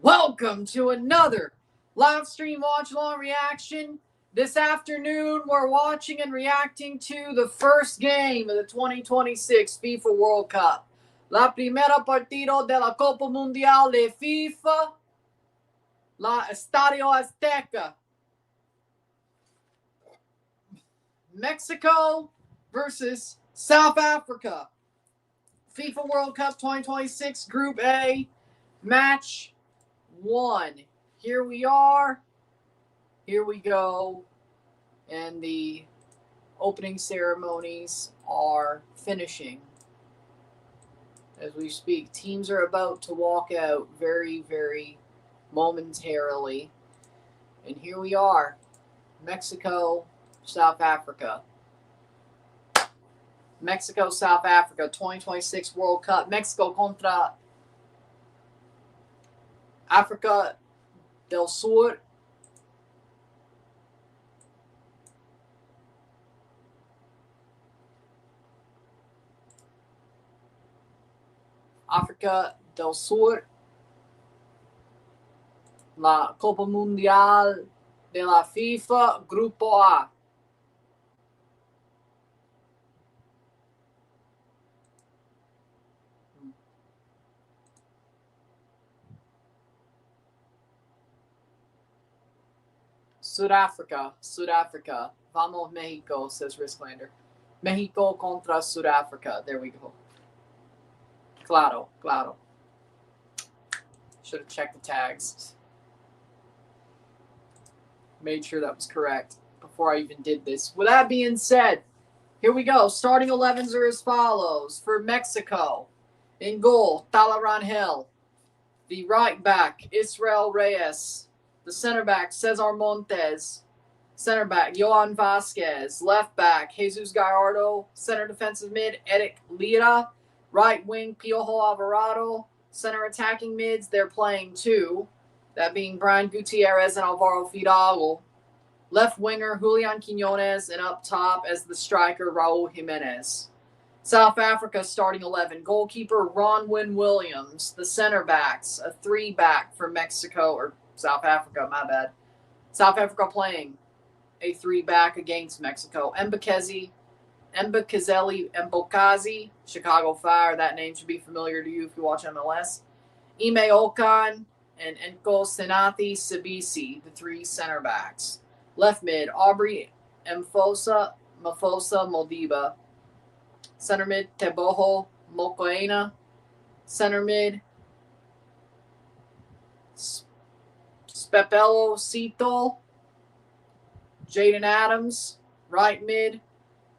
Welcome to another live stream watch along reaction. This afternoon, we're watching and reacting to the first game of the 2026 FIFA World Cup. La primera partido de la Copa Mundial de FIFA, la Estadio Azteca. Mexico versus South Africa. FIFA World Cup 2026 Group A, match 1. Here we are. Here we go. And the opening ceremonies are finishing as we speak. Teams are about to walk out very, very momentarily. And here we are. Mexico, South Africa. Mexico, South Africa, 2026 World Cup. Mexico contra Africa del Sur. África del Sur. La Copa Mundial de la FIFA, Grupo A. Suid-Afrika. Vamos Mexico, says Risklander. Mexico contra Suid-Afrika. There we go. Claro. Should have checked the tags. Made sure that was correct before I even did this. With that being said, here we go. Starting 11s are as follows. For Mexico, in goal, Talarangel. The right back, Israel Reyes. The center back, Cesar Montes. Center back, Johan Vasquez. Left back, Jesus Gallardo. Center defensive mid, Eric Lira. Right wing, Piojo Alvarado. Center attacking mids, they're playing two. That being Brian Gutierrez and Alvaro Fidalgo. Left winger, Julian Quinones. And up top as the striker, Raul Jimenez. South Africa starting 11. Goalkeeper, Ronwin Williams. The center backs, a 3-back for Mexico, or South Africa, my bad. South Africa playing a 3-back against Mexico. Mbakazi, Chicago Fire. That name should be familiar to you if you watch MLS. Ime Okan and Enko Senati Sabisi, the 3 center backs. Left mid, Aubrey Mafosa Moldiba. Center mid, Teboho Mokoena. Center mid, Spepelo Cito. Jaden Adams. Right mid,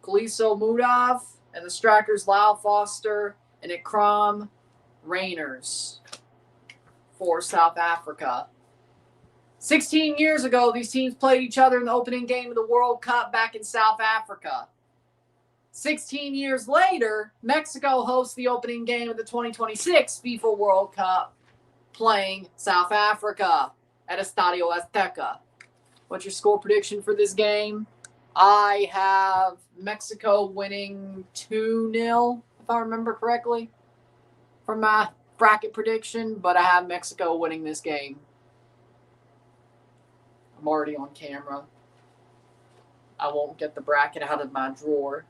Kaliso Mudav. And the strikers, Lyle Foster and Ikram Rainers for South Africa. 16 years ago, these teams played each other in the opening game of the World Cup back in South Africa. 16 years later, Mexico hosts the opening game of the 2026 FIFA World Cup playing South Africa at Estadio Azteca. What's your score prediction for this game? I have Mexico winning 2-0, if I remember correctly, from my bracket prediction, but I have Mexico winning this game. I'm already on camera. I won't get the bracket out of my drawer.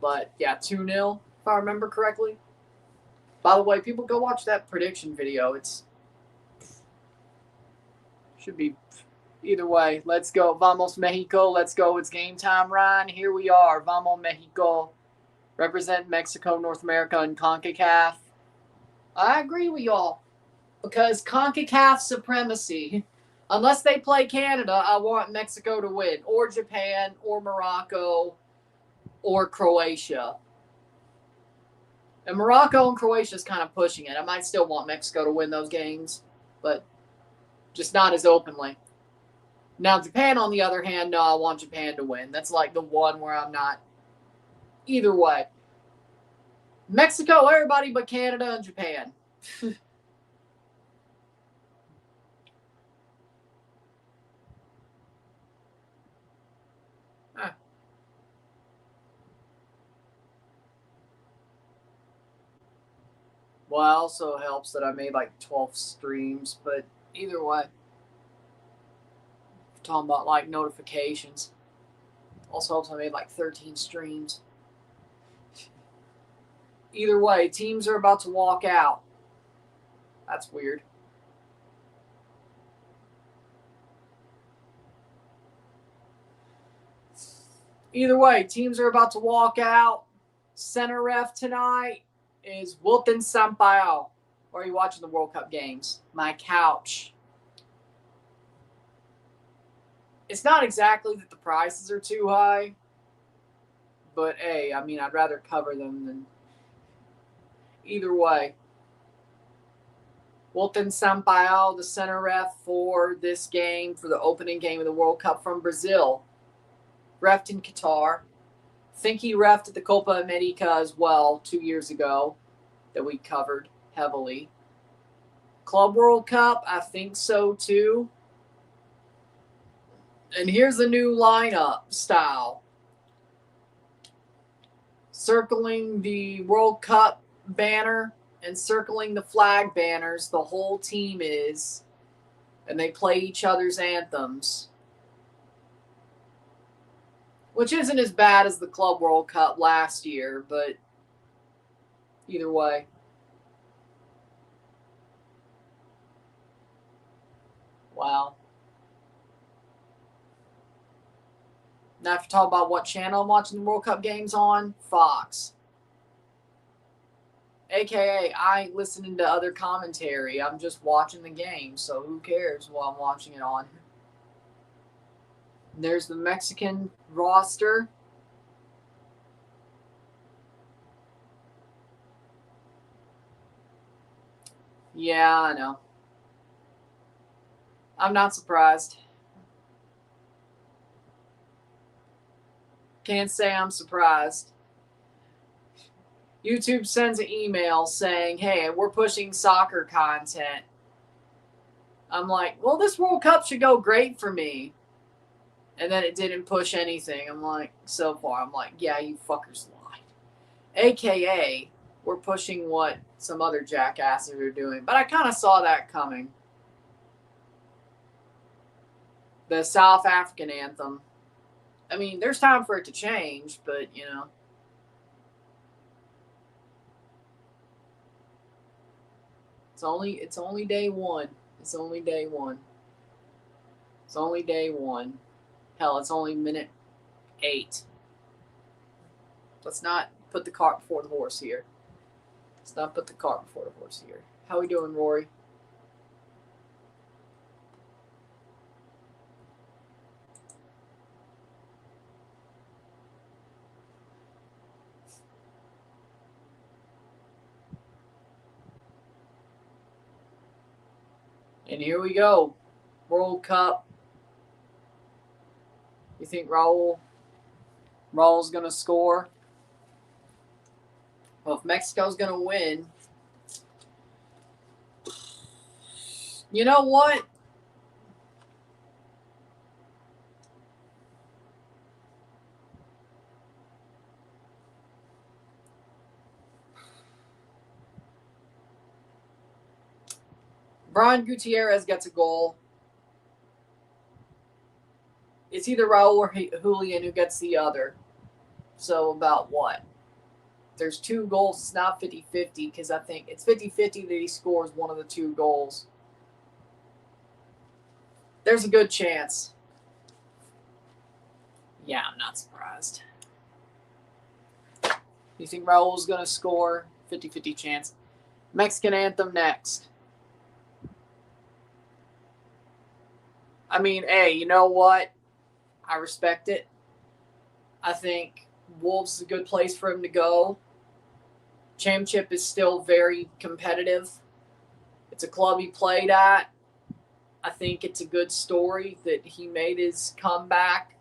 But, yeah, 2-0, if I remember correctly. By the way, people go watch that prediction video. It's should be either way. Let's go. Vamos, Mexico. Let's go. It's game time, Ryan. Here we are. Vamos, Mexico. Represent Mexico, North America, and CONCACAF. I agree with y'all. Because CONCACAF supremacy. Unless they play Canada, I want Mexico to win. Or Japan, or Morocco, or Croatia. And Morocco and Croatia is kind of pushing it. I might still want Mexico to win those games, but just not as openly. Now, Japan, on the other hand, no, I want Japan to win. That's like the one where I'm not. Either way. Mexico, everybody but Canada and Japan. Well, it also helps that I made like 12 streams, but either way, talking about like notifications. Also helps I made like 13 streams. Either way, teams are about to walk out. That's weird. Either way, teams are about to walk out. Center ref tonight is Wilton Sampaio. Or are you watching the World Cup games? My couch. It's not exactly that the prices are too high, but hey, I mean, I'd rather cover them than either way. Wilton Sampaio, the center ref for this game, for the opening game of the World Cup from Brazil. Refed in Qatar. Think he refed at the Copa America as well 2 years ago that we covered heavily. Club World Cup, I think so too. And here's the new lineup style. Circling the World Cup banner and circling the flag banners, the whole team is, and they play each other's anthems. Which isn't as bad as the Club World Cup last year, but either way. Wow. Now, if you talk about what channel I'm watching the World Cup games on, Fox. AKA, I ain't listening to other commentary. I'm just watching the game, so who cares what I'm watching it on? There's the Mexican roster. Yeah, I know. I'm not surprised. Can't say I'm surprised. YouTube sends an email saying, hey, we're pushing soccer content. I'm like, well, this World Cup should go great for me. And then it didn't push anything. I'm like, so far. I'm like, yeah, you fuckers lied. AKA, we're pushing what some other jackasses are doing. But I kind of saw that coming. The South African anthem. I mean, there's time for it to change, but, you know. It's only day one. It's only day one. It's only day one. Hell, it's only minute 8. Let's not put the cart before the horse here. Let's not put the cart before the horse here. How we doing, Rory? And here we go. World Cup. You think Raul's going to score? Well, if Mexico's going to win, you know what? Brian Gutierrez gets a goal. It's either Raul or Julian who gets the other. So about what? There's 2 goals. It's not 50-50 because I think it's 50-50 that he scores one of the 2 goals. There's a good chance. Yeah, I'm not surprised. You think Raul's going to score? 50-50 chance. Mexican anthem next. I mean, hey, you know what? I respect it. I think Wolves is a good place for him to go. Championship is still very competitive. It's a club he played at. I think it's a good story that he made his comeback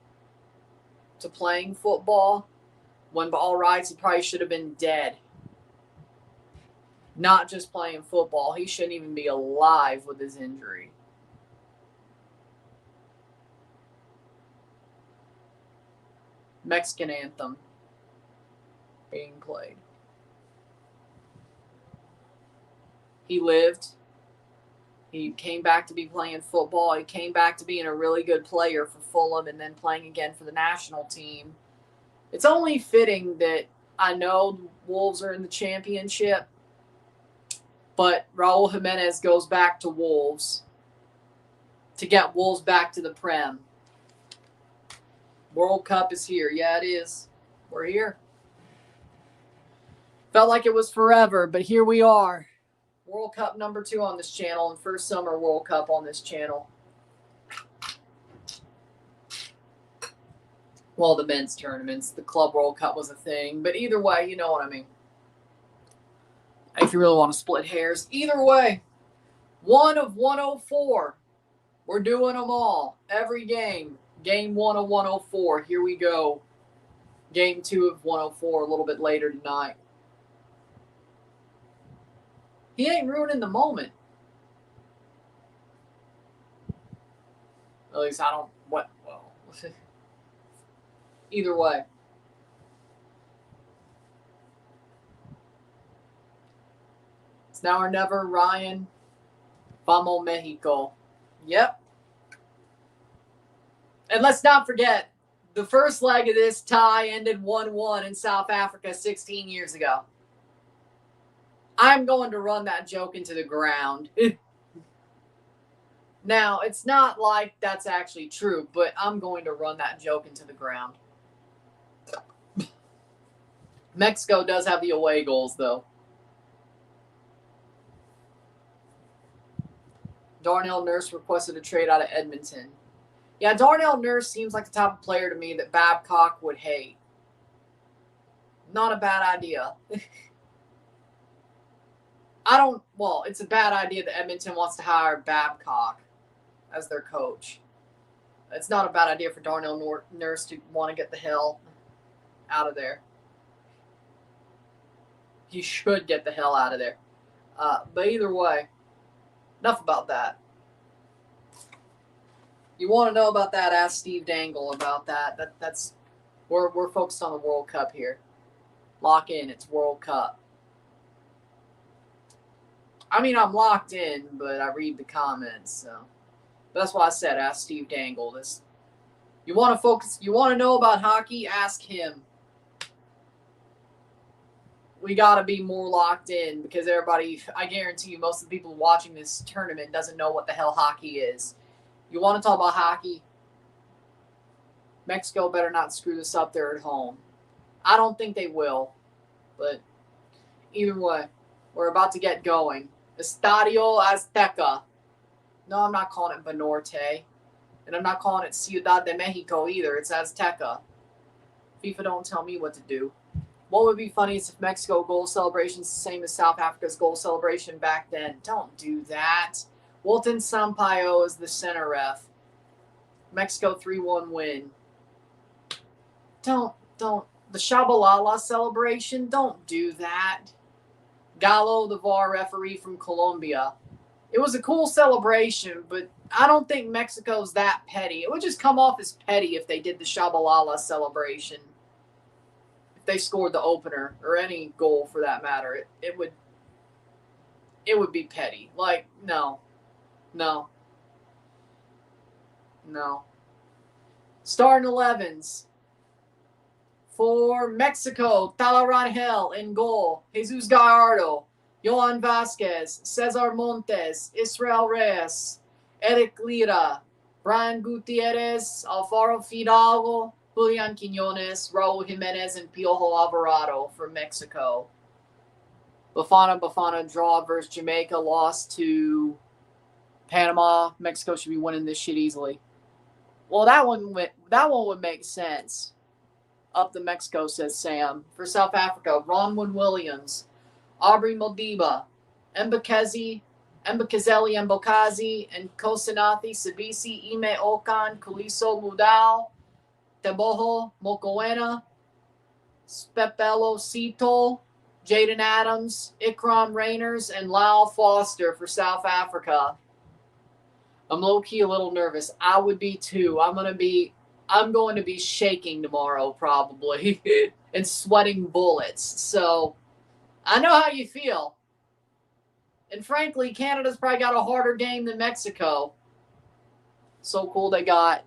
to playing football. When by all rights, he probably should have been dead. Not just playing football. He shouldn't even be alive with his injury. Mexican anthem being played. He lived. He came back to be playing football. He came back to being a really good player for Fulham and then playing again for the national team. It's only fitting that I know the Wolves are in the championship, but Raul Jimenez goes back to Wolves to get Wolves back to the Prem. World Cup is here. Yeah, it is. We're here. Felt like it was forever, but here we are. World Cup number 2 on this channel and first Summer World Cup on this channel. Well, the men's tournaments, the Club World Cup was a thing, but either way, you know what I mean. If you really want to split hairs. Either way, 1 of 104. We're doing them all. Every game. Game 1 of 104. Here we go. Game 2 of 104 a little bit later tonight. He ain't ruining the moment. At least I don't. What? Well. Either way. It's now or never, Ryan. Vamos Mexico. Yep. And let's not forget, the first leg of this tie ended 1-1 in South Africa 16 years ago. I'm going to run that joke into the ground. Now, it's not like that's actually true, but I'm going to run that joke into the ground. Mexico does have the away goals, though. Darnell Nurse requested a trade out of Edmonton. Yeah, Darnell Nurse seems like the type of player to me that Babcock would hate. Not a bad idea. Well, it's a bad idea that Edmonton wants to hire Babcock as their coach. It's not a bad idea for Darnell Nurse to want to get the hell out of there. He should get the hell out of there. But either way, enough about that. You want to know about that? Ask Steve Dangle about that. That's we're focused on the World Cup here. Lock in. It's World Cup. I mean, I'm locked in, but I read the comments, so that's why I said ask Steve Dangle. This, you want to focus. You want to know about hockey? Ask him. We got to be more locked in because everybody, I guarantee you, most of the people watching this tournament doesn't know what the hell hockey is. You want to talk about hockey? Mexico better not screw this up there at home. I don't think they will, but either way, we're about to get going. Estadio Azteca. No, I'm not calling it Banorte. And I'm not calling it Ciudad de Mexico either. It's Azteca. FIFA don't tell me what to do. What would be funny is if Mexico goal celebration is the same as South Africa's goal celebration back then. Don't do that. Wilton Sampaio is the center ref. Mexico 3-1 win. Don't. The Shabalala celebration, don't do that. Gallo, the VAR referee from Colombia. It was a cool celebration, but I don't think Mexico's that petty. It would just come off as petty if they did the Shabalala celebration. If they scored the opener, or any goal for that matter, it would be petty. Like, no. Starting 11s. For Mexico, Talarangel in goal. Jesus Gallardo, Johan Vasquez, Cesar Montes, Israel Reyes, Eric Lira, Brian Gutierrez, Alfaro Fidalgo, Julian Quiñones, Raul Jimenez, and Piojo Alvarado for Mexico. Bafana draw versus Jamaica, lost to Panama. Mexico should be winning this shit easily. Well, that one would make sense. Up to Mexico, says Sam. For South Africa, Ronwin Williams, Aubrey Modiba, Mbakezi, Mbokazi, and Kosinathi, Sabisi, Ime Okan, Kuliso Mudau, Teboho, Mokoena, Spepelo Sito, Jaden Adams, Ikram Rainers, and Lyle Foster for South Africa. I'm low-key a little nervous. I would be too. I'm going to be shaking tomorrow probably and sweating bullets. So I know how you feel. And frankly, Canada's probably got a harder game than Mexico. So cool they got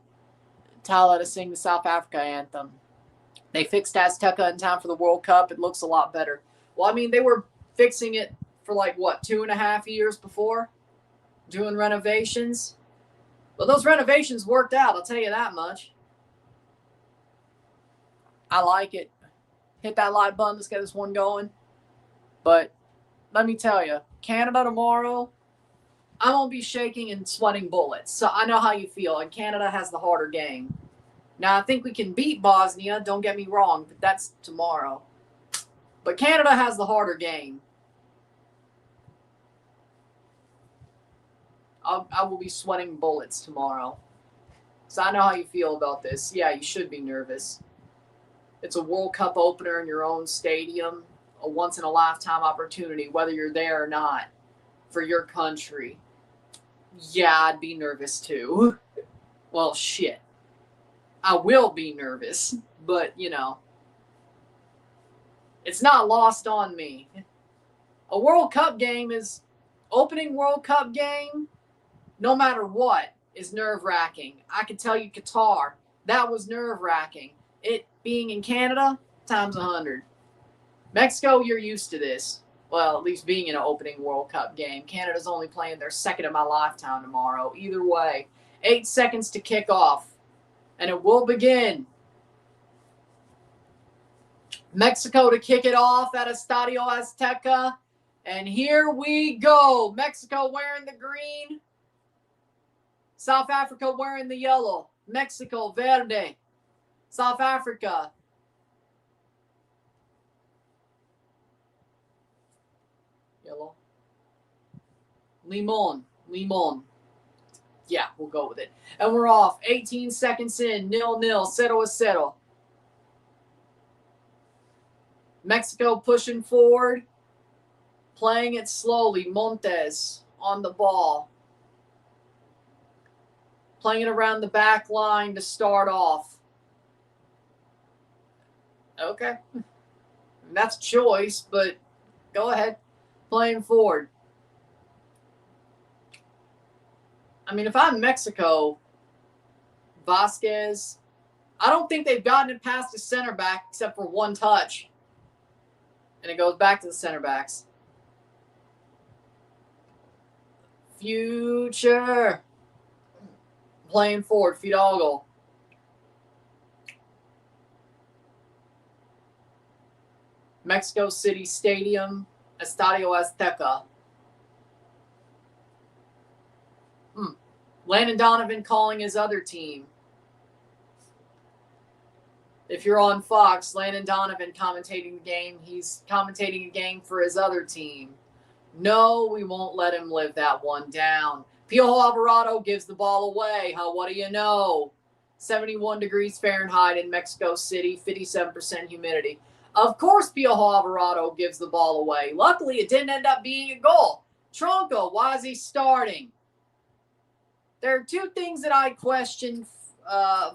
Tala to sing the South Africa anthem. They fixed Azteca in time for the World Cup. It looks a lot better. Well, I mean, they were fixing it for like, what, 2.5 years before? Doing renovations. But those renovations worked out, I'll tell you that much. I like it. Hit that like button. Let's get this one going. But let me tell you, Canada tomorrow, I'm going to be shaking and sweating bullets. So I know how you feel. And Canada has the harder game. Now, I think we can beat Bosnia. Don't get me wrong. But that's tomorrow. But Canada has the harder game. I will be sweating bullets tomorrow. So I know how you feel about this. Yeah, you should be nervous. It's a World Cup opener in your own stadium. A once-in-a-lifetime opportunity, whether you're there or not, for your country. Yeah, I'd be nervous too. Well, shit. I will be nervous, but, you know, it's not lost on me. A World Cup game is, opening World Cup game, no matter what, is nerve-wracking. I can tell you Qatar, that was nerve-wracking. It being in Canada, times 100. Mexico, you're used to this. Well, at least being in an opening World Cup game. Canada's only playing their second of my lifetime tomorrow. Either way, 8 seconds to kick off. And it will begin. Mexico to kick it off at Estadio Azteca. And here we go. Mexico wearing the green. South Africa wearing the yellow. Mexico, verde. South Africa. Yellow. Limon. Yeah, we'll go with it. And we're off. 18 seconds in. 0-0. 0-0. Mexico pushing forward. Playing it slowly. Montes on the ball. Playing it around the back line to start off. Okay. That's a choice, but go ahead. Playing forward. I mean, if I'm Mexico, Vasquez, I don't think they've gotten it past the center back except for one touch. And it goes back to the center backs. Future. Playing forward, Fidalgo. Mexico City Stadium, Estadio Azteca. Landon Donovan calling his other team. If you're on Fox, Landon Donovan commentating the game. He's commentating a game for his other team. No, we won't let him live that one down. Piojo Alvarado gives the ball away. What do you know? 71 degrees Fahrenheit in Mexico City, 57% humidity. Of course, Piojo Alvarado gives the ball away. Luckily, it didn't end up being a goal. Tronco, why is he starting? There are two things that I question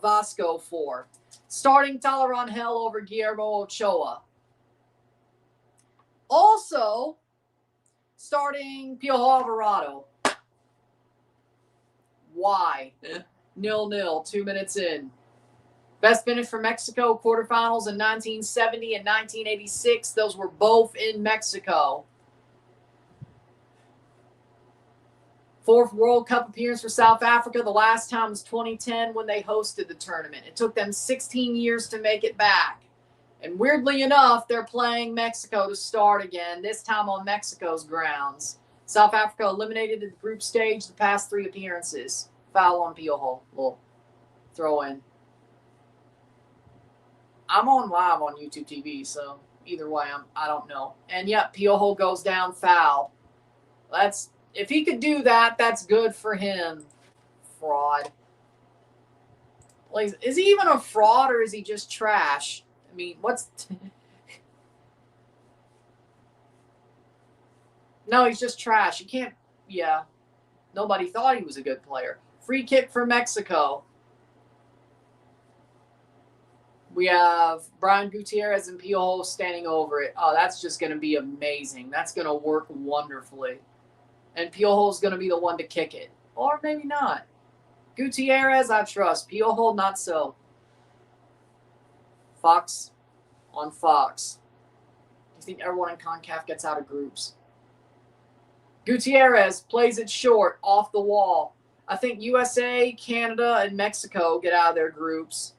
Vasco for. Starting Talarangel over Guillermo Ochoa. Also, starting Piojo Alvarado. Why? 0-0, 2 minutes in. Best finish for Mexico, quarterfinals in 1970 and 1986. Those were both in Mexico. Fourth World Cup appearance for South Africa. The last time was 2010 when they hosted the tournament. It took them 16 years to make it back. And weirdly enough, they're playing Mexico to start again, this time on Mexico's grounds. South Africa eliminated at the group stage the past 3 appearances. Foul on Piojo. Little throw in. I'm on live on YouTube TV, so either way, I don't know. And yep, Piojo goes down foul. That's, if he could do that, that's good for him. Fraud. Like, is he even a fraud or is he just trash? I mean, what's... No, he's just trash. You can't... Yeah. Nobody thought he was a good player. Free kick for Mexico. We have Brian Gutierrez and Piojo standing over it. Oh, that's just going to be amazing. That's going to work wonderfully. And Piojo's going to be the one to kick it. Or maybe not. Gutierrez, I trust. Piojo, not so. Fox on Fox. Do you think everyone in CONCACAF gets out of groups? Gutierrez plays it short, off the wall. I think USA, Canada, and Mexico get out of their groups.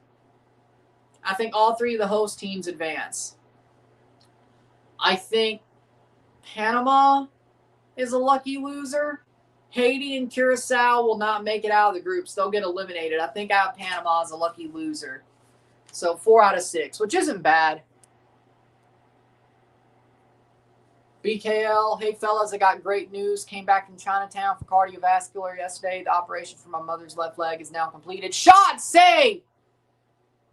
I think all three of the host teams advance. I think Panama is a lucky loser. Haiti and Curacao will not make it out of the groups. They'll get eliminated. I think out Panama is a lucky loser. So 4 out of 6, which isn't bad. BKL, hey fellas, I got great news. Came back from Chinatown for cardiovascular yesterday. The operation for my mother's left leg is now completed. Shot, save!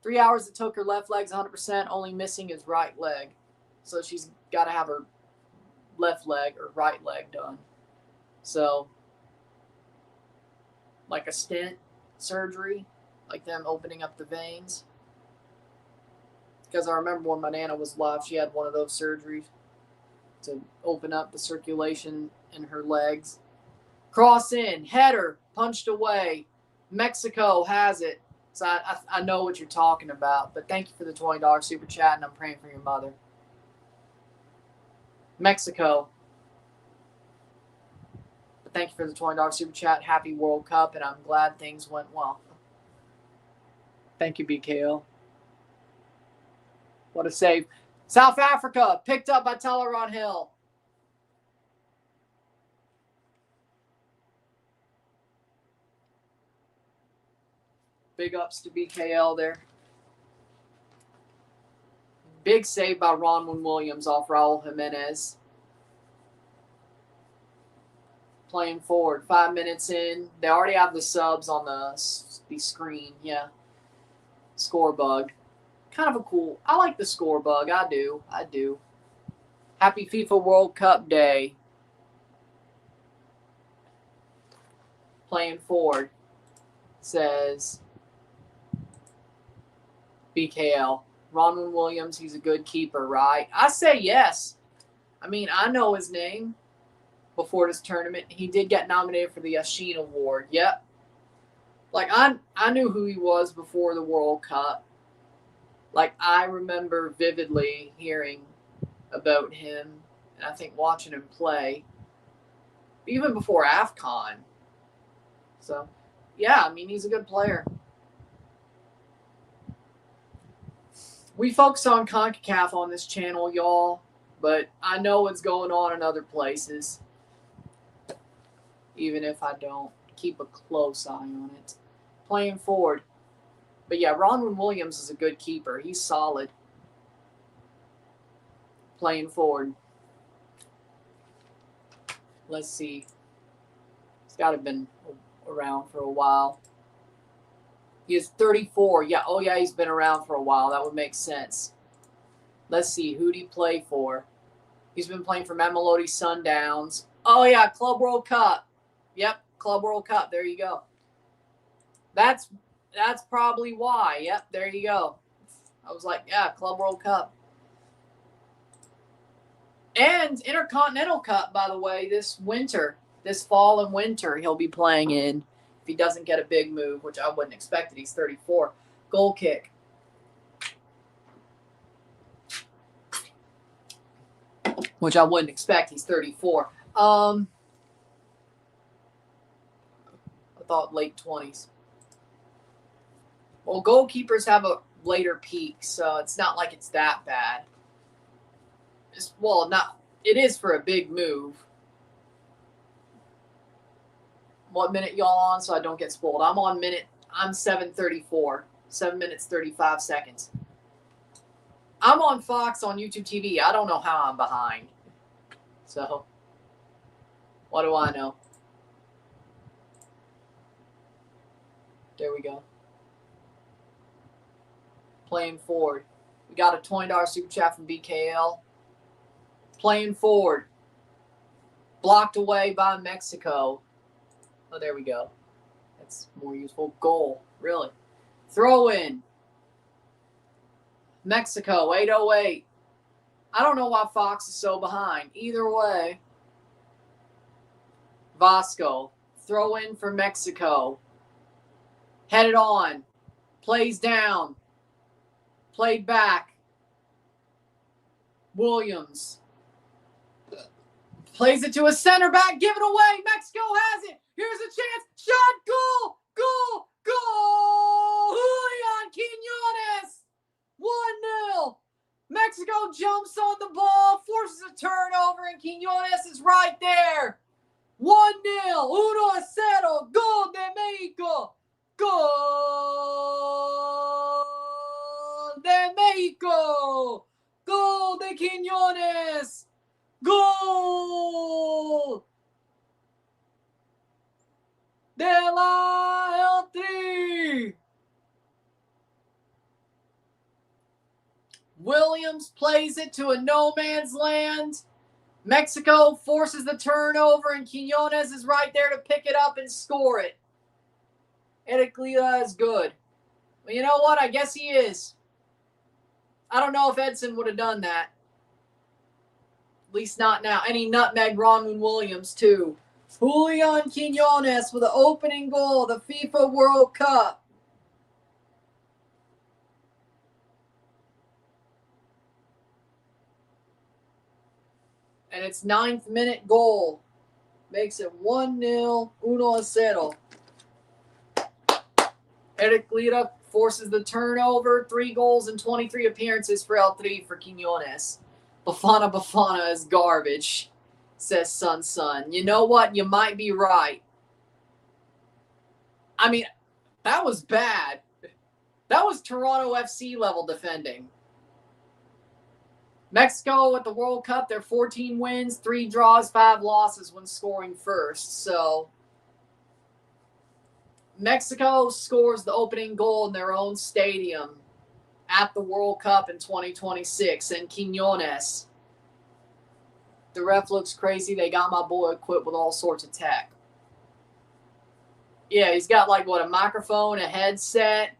3 hours it took. Her left leg's 100%. Only missing is right leg. So she's got to have her left leg or right leg done. So, like a stent surgery, like them opening up the veins. Because I remember when my Nana was alive, she had one of those surgeries to open up the circulation in her legs. Cross in, header, punched away. Mexico has it. So I know what you're talking about. But thank you for the $20 super chat, and I'm praying for your mother. Mexico. But thank you for the $20 super chat. Happy World Cup, and I'm glad things went well. Thank you, BKO. What a save. South Africa, picked up by Dillon Hill. Big ups to BKL there. Big save by Ronwin Williams off Raul Jimenez. Playing forward. 5 minutes in. They already have the subs on the screen. Yeah. Score bug. Kind of a cool. I like the score bug. I do. Happy FIFA World Cup Day. Playing forward. Says BKL. Ronwin Williams, he's a good keeper, right? I say yes. I mean, I know his name before this tournament. He did get nominated for the Yashin Award. Yep. Like, I knew who he was before the World Cup. Like, I remember vividly hearing about him, and I think watching him play, even before AFCON. So, yeah, I mean, he's a good player. We focus on CONCACAF on this channel, y'all, but I know what's going on in other places, even if I don't keep a close eye on it. Playing forward. But yeah, Ronwin Williams is a good keeper. He's solid. Playing forward. Let's see. He's got to have been around for a while. He is 34. Yeah, oh yeah, he's been around for a while. That would make sense. Let's see. Who'd he play for? He's been playing for Mamelodi Sundowns. Oh yeah, Club World Cup. Yep, Club World Cup. There you go. That's probably why. Yep, there you go. I was like, yeah, Club World Cup. And Intercontinental Cup, by the way, this fall and winter, he'll be playing in if he doesn't get a big move, which I wouldn't expect it. He's 34. Goal kick. Which I wouldn't expect. He's 34. I thought late 20s. Well, goalkeepers have a later peak, so it's not like it's that bad. It is for a big move. What minute y'all on so I don't get spoiled? I'm 7:34. 7 minutes, 35 seconds. I'm on Fox on YouTube TV. I don't know how I'm behind. So, what do I know? There we go. Playing forward. We got a $20 super chat from BKL. Playing forward. Blocked away by Mexico. Oh, there we go. That's more useful. Goal. Really. Throw in. Mexico, 808. I don't know why Fox is so behind. Either way. Vasco. Throw in for Mexico. Headed on. Plays down. Played back. Williams. Plays it to a center back. Give it away. Mexico has it. Here's a chance. Shot. Goal. Goal. Goal. Julian Quiñones. 1-0. Mexico jumps on the ball. Forces a turnover. And Quiñones is right there. 1-0. 1-0. Gol de Mexico. Gol de Mexico. Gol de Quiñones. Gol de la L3. Williams plays it to a no man's land. Mexico forces the turnover, and Quiñones is right there to pick it up and score it. Heraclida is good. Well, you know what? I guess he is. I don't know if Edson would have done that. At least not now. And he nutmegged Ronwin Williams, too. Julian Quiñones with the opening goal of the FIFA World Cup. And its 9th minute goal makes it 1-0, 1-0. Heraclida forces the turnover. 3 goals and 23 appearances for L3 for Quiñones. Bafana is garbage, says Sun. You know what? You might be right. I mean, that was bad. That was Toronto FC level defending. Mexico at the World Cup, they're 14 wins, 3 draws, 5 losses when scoring first. So Mexico scores the opening goal in their own stadium at the World Cup in 2026. And Quiñones, the ref looks crazy. They got my boy equipped with all sorts of tech. Yeah, he's got a microphone, a headset.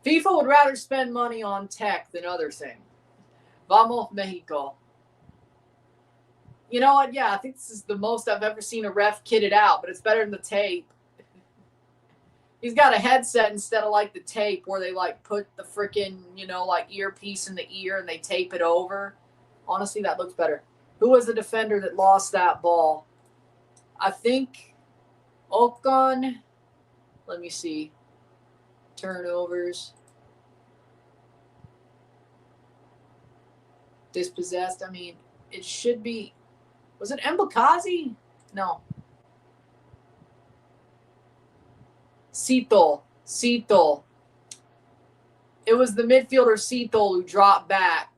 FIFA would rather spend money on tech than other things. Vamos, Mexico. You know what? Yeah, I think this is the most I've ever seen a ref kitted out, but it's better than the tape. He's got a headset instead of the tape where they put the freaking, earpiece in the ear and they tape it over. Honestly, that looks better. Who was the defender that lost that ball? I think Ocon. Let me see. Turnovers. Dispossessed. I mean, it should be. Was it Mbakazi? No. Cito. It was the midfielder Cito who dropped back.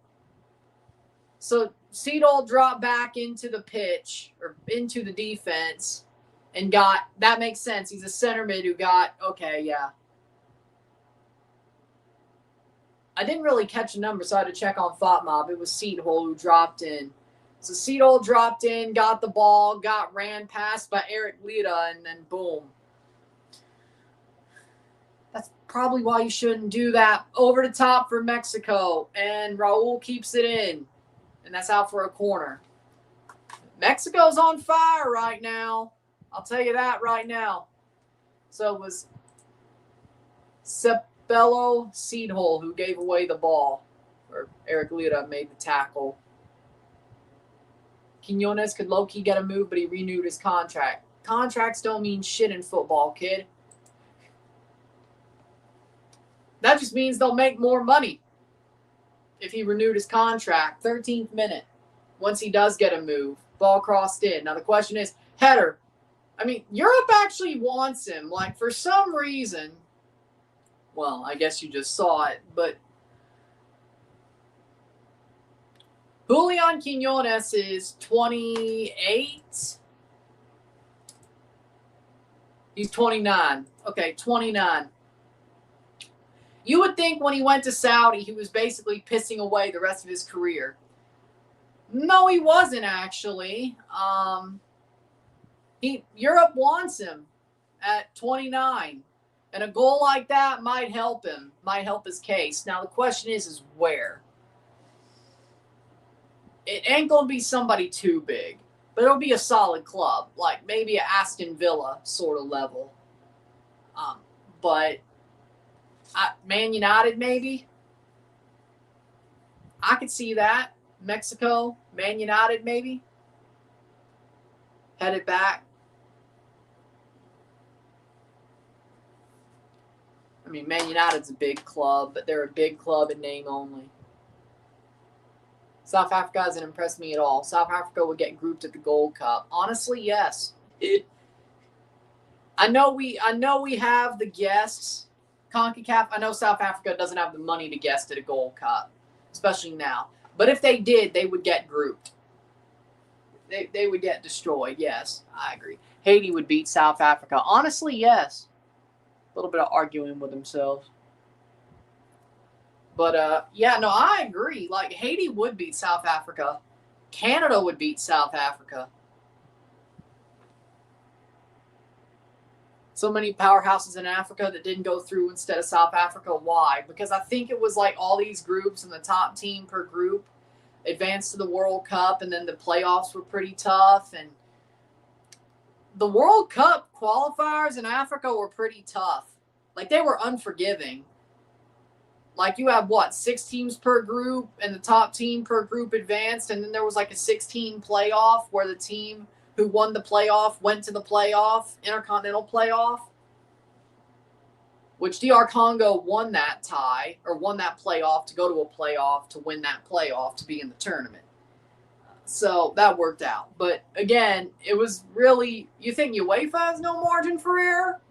So Cito dropped back into the pitch or into the defense and that makes sense. He's a center mid who okay, yeah. I didn't really catch a number, so I had to check on FOTMob. It was Cito who dropped in. So Cito dropped in, got the ball, ran past by Heraclida, and then boom. That's probably why you shouldn't do that. Over the top for Mexico, and Raul keeps it in. And that's out for a corner. Mexico's on fire right now. I'll tell you that right now. So it was Cepello Seedhole who gave away the ball. Or Heraclida made the tackle. Quiñones could low-key get a move, but he renewed his contract. Contracts don't mean shit in football, kid. That just means they'll make more money if he renewed his contract. 13th minute. Once he does get a move. Ball crossed in. Now the question is, header. I mean, Europe actually wants him. For some reason. Well, I guess you just saw it. But Julian Quiñones is 28. He's 29. Okay, 29. You would think when he went to Saudi, he was basically pissing away the rest of his career. No, he wasn't actually. Europe wants him at 29. And a goal like that might help him, might help his case. Now, the question is where? It ain't going to be somebody too big. But it'll be a solid club, like maybe an Aston Villa sort of level. But Man United, maybe. I could see that. Mexico, Man United, maybe. Headed back. I mean, Man United's a big club, but they're a big club in name only. South Africa hasn't impressed me at all. South Africa would get grouped at the Gold Cup. Honestly, yes. I know we have the guests. CONCACAF, I know South Africa doesn't have the money to guest at a Gold Cup, especially now. But if they did, they would get grouped. They would get destroyed, yes. I agree. Haiti would beat South Africa. Honestly, yes. A little bit of arguing with themselves. But, yeah, no, I agree. Like, Haiti would beat South Africa. Canada would beat South Africa. So many powerhouses in Africa that didn't go through instead of South Africa. Why? Because I think it was like all these groups and the top team per group advanced to the World Cup, and then the playoffs were pretty tough. And the World Cup qualifiers in Africa were pretty tough. Like, they were unforgiving. Like, you have, 6 teams per group, and the top team per group advanced, and then there was like a 16 playoff where the team who won the playoff went to the playoff, Intercontinental playoff, which DR Congo won that tie, or won that playoff to go to a playoff to win that playoff to be in the tournament. So that worked out. But again, it was really, you think UEFA has no margin for error?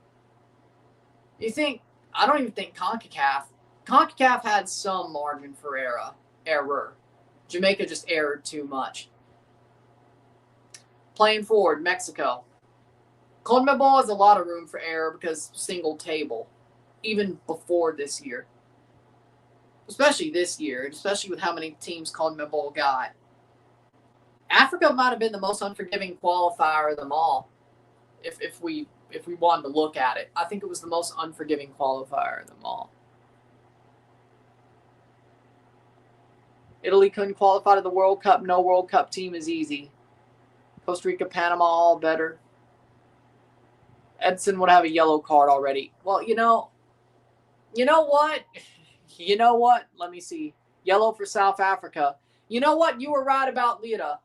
You think, I don't even think CONCACAF had some margin for error. Jamaica just erred too much. Playing forward, Mexico. CONMEBOL has a lot of room for error because single table, even before this year. Especially this year, especially with how many teams CONMEBOL got. Africa might have been the most unforgiving qualifier of them all, if we wanted to look at it. I think it was the most unforgiving qualifier of them all. Italy couldn't qualify to the World Cup. No World Cup team is easy. Costa Rica, Panama, all better. Edson would have a yellow card already. Well, you know what? You know what? Let me see. Yellow for South Africa. You know what? You were right about Lira.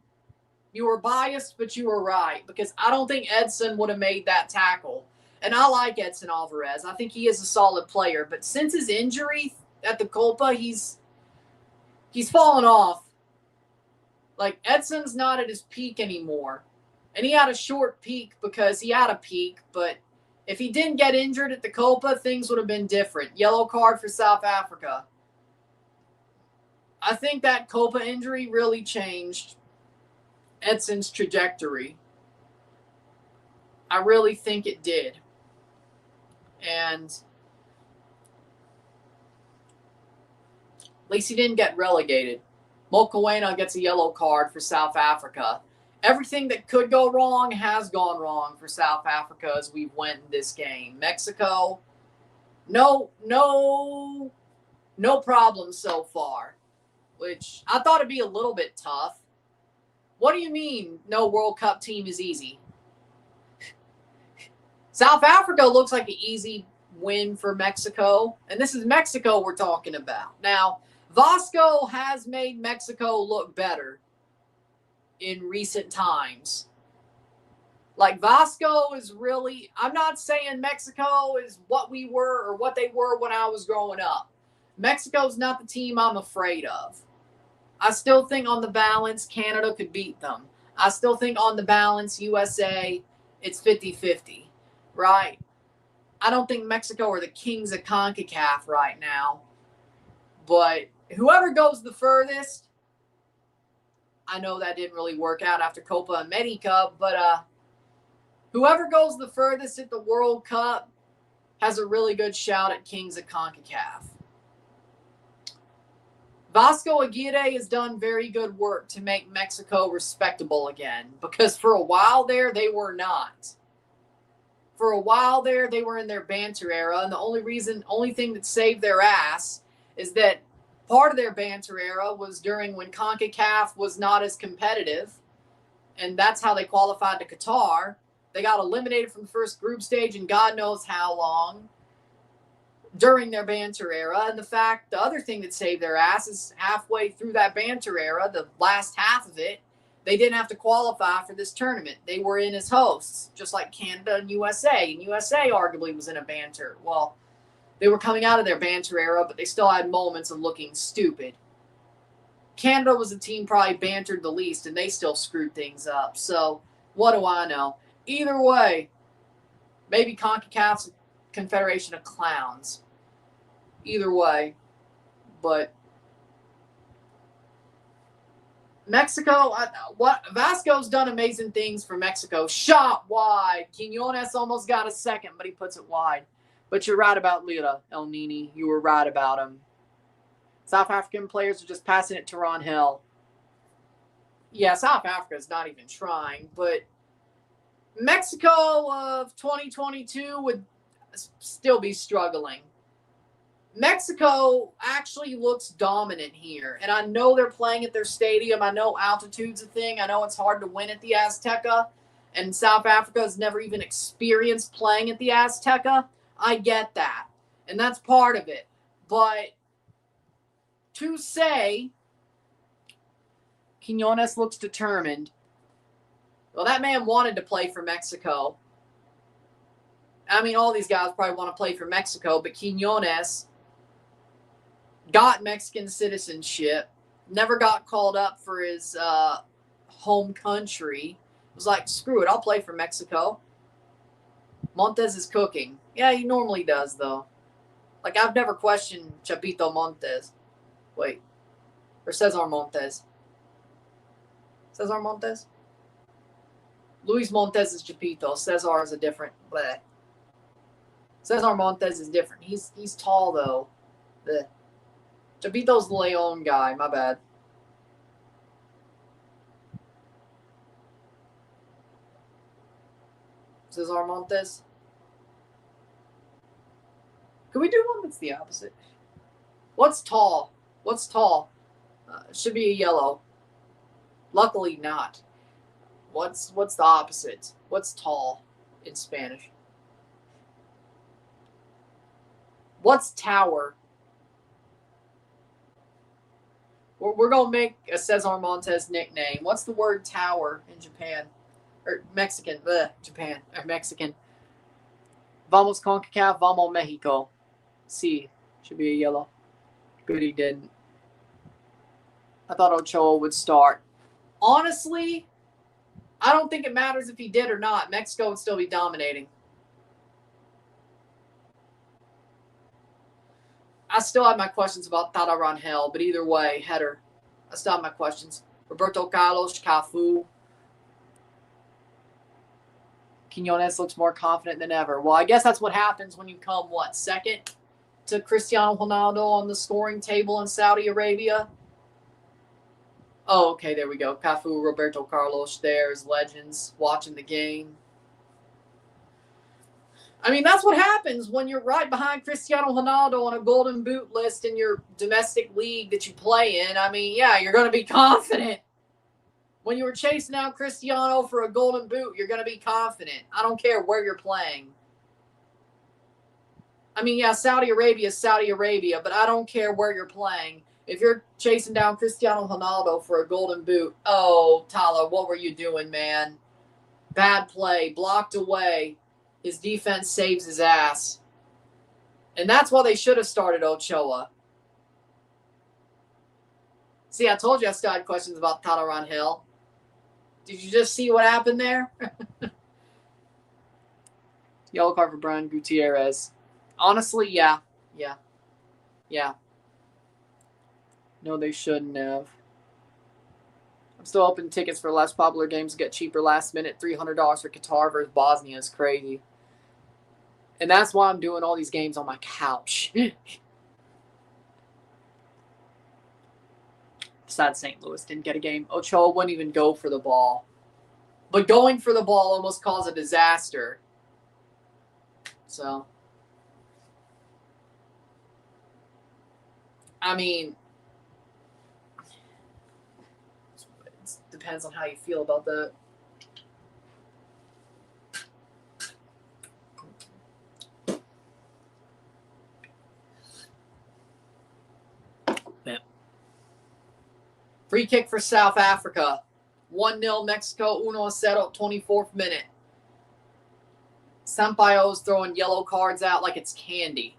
You were biased, but you were right. Because I don't think Edson would have made that tackle. And I like Edson Alvarez. I think he is a solid player. But since his injury at the Copa, he's fallen off. Like, Edson's not at his peak anymore. And he had a short peak because he had a peak. But if he didn't get injured at the Copa, things would have been different. Yellow card for South Africa. I think that Copa injury really changed Edson's trajectory. I really think it did. And at least he didn't get relegated. Mokoena gets a yellow card for South Africa. Everything that could go wrong has gone wrong for South Africa as we went in this game. Mexico, no problem so far, which I thought it'd be a little bit tough. What do you mean no World Cup team is easy? South Africa looks like an easy win for Mexico, and this is Mexico we're talking about. Now, Vasco has made Mexico look better in recent times. Like, Vasco is really, I'm not saying Mexico is what we were or what they were when I was growing up. Mexico's not the team I'm afraid of. I still think on the balance, Canada could beat them. I still think on the balance, USA, it's 50-50, right? I don't think Mexico are the kings of CONCACAF right now. But whoever goes the furthest, I know that didn't really work out after Copa America, but whoever goes the furthest at the World Cup has a really good shout at kings of CONCACAF. Vasco Aguirre has done very good work to make Mexico respectable again, because for a while there, they were not. For a while there, they were in their banter era, and the only thing that saved their ass is that part of their banter era was during when CONCACAF was not as competitive, and that's how they qualified to Qatar. They got eliminated from the first group stage and God knows how long during their banter era. And the other thing that saved their ass is halfway through that banter era, the last half of it, they didn't have to qualify for this tournament. They were in as hosts, just like Canada and USA. And USA arguably was in a banter. Well, they were coming out of their banter era, but they still had moments of looking stupid. Canada was the team probably bantered the least, and they still screwed things up. So, what do I know? Either way, maybe CONCACAF's a confederation of clowns. Either way. But Mexico, Vasco's done amazing things for Mexico. Shot wide. Quiñones almost got a second, but he puts it wide. But you're right about Lira, El Nini. You were right about him. South African players are just passing it to Ron Hill. Yeah, South Africa's not even trying, but Mexico of 2022 would still be struggling. Mexico actually looks dominant here, and I know they're playing at their stadium. I know altitude's a thing. I know it's hard to win at the Azteca, and South Africa has never even experienced playing at the Azteca. I get that, and that's part of it. But to say Quiñones looks determined, well, that man wanted to play for Mexico. I mean, all these guys probably want to play for Mexico, but Quiñones got Mexican citizenship, never got called up for his home country. Was like, screw it, I'll play for Mexico. Montes is cooking. Yeah, he normally does, though. Like, I've never questioned Chapito Montes. Wait. Or Cesar Montes. Cesar Montes? Luis Montes is Chapito. Cesar is a different. Bleh. Cesar Montes is different. He's tall, though. Bleh. Chapito's the Leon guy. My bad. Cesar Montes. Can we do one that's the opposite? What's tall? What's tall? Should be a yellow. Luckily not. What's the opposite? What's tall in Spanish? What's tower? We're going to make a Cesar Montes nickname. What's the word tower in Japan? Or Mexican. Japan. Or Mexican. Vamos CONCACAF, vamos Mexico. C. Should be a yellow. Good he didn't. I thought Ochoa would start. Honestly, I don't think it matters if he did or not. Mexico would still be dominating. I still have my questions about Tata Rangel, but either way, header. I still have my questions. Roberto Carlos, Cafu. Quiñones looks more confident than ever. Well, I guess that's what happens when you come, second to Cristiano Ronaldo on the scoring table in Saudi Arabia? Oh, okay, there we go. Cafu, Roberto Carlos, there's legends watching the game. I mean, that's what happens when you're right behind Cristiano Ronaldo on a golden boot list in your domestic league that you play in. I mean, yeah, you're going to be confident. When you were chasing out Cristiano for a golden boot, you're going to be confident. I don't care where you're playing. I mean, yeah, Saudi Arabia is Saudi Arabia, but I don't care where you're playing. If you're chasing down Cristiano Ronaldo for a golden boot, oh, Tala, what were you doing, man? Bad play, blocked away. His defense saves his ass. And that's why they should have started Ochoa. See, I told you I still had questions about Tata Rangel. Did you just see what happened there? Yellow card for Brian Gutierrez. Honestly, yeah. No, they shouldn't have. I'm still open tickets for less popular games to get cheaper last minute. $300 for Qatar versus Bosnia is crazy. And that's why I'm doing all these games on my couch. Sad St. Louis didn't get a game. Ochoa wouldn't even go for the ball. But going for the ball almost caused a disaster. So, I mean, it depends on how you feel about that. Free kick for South Africa. 1-0 Mexico, 1-0, 24th minute. Sampaio's throwing yellow cards out like it's candy.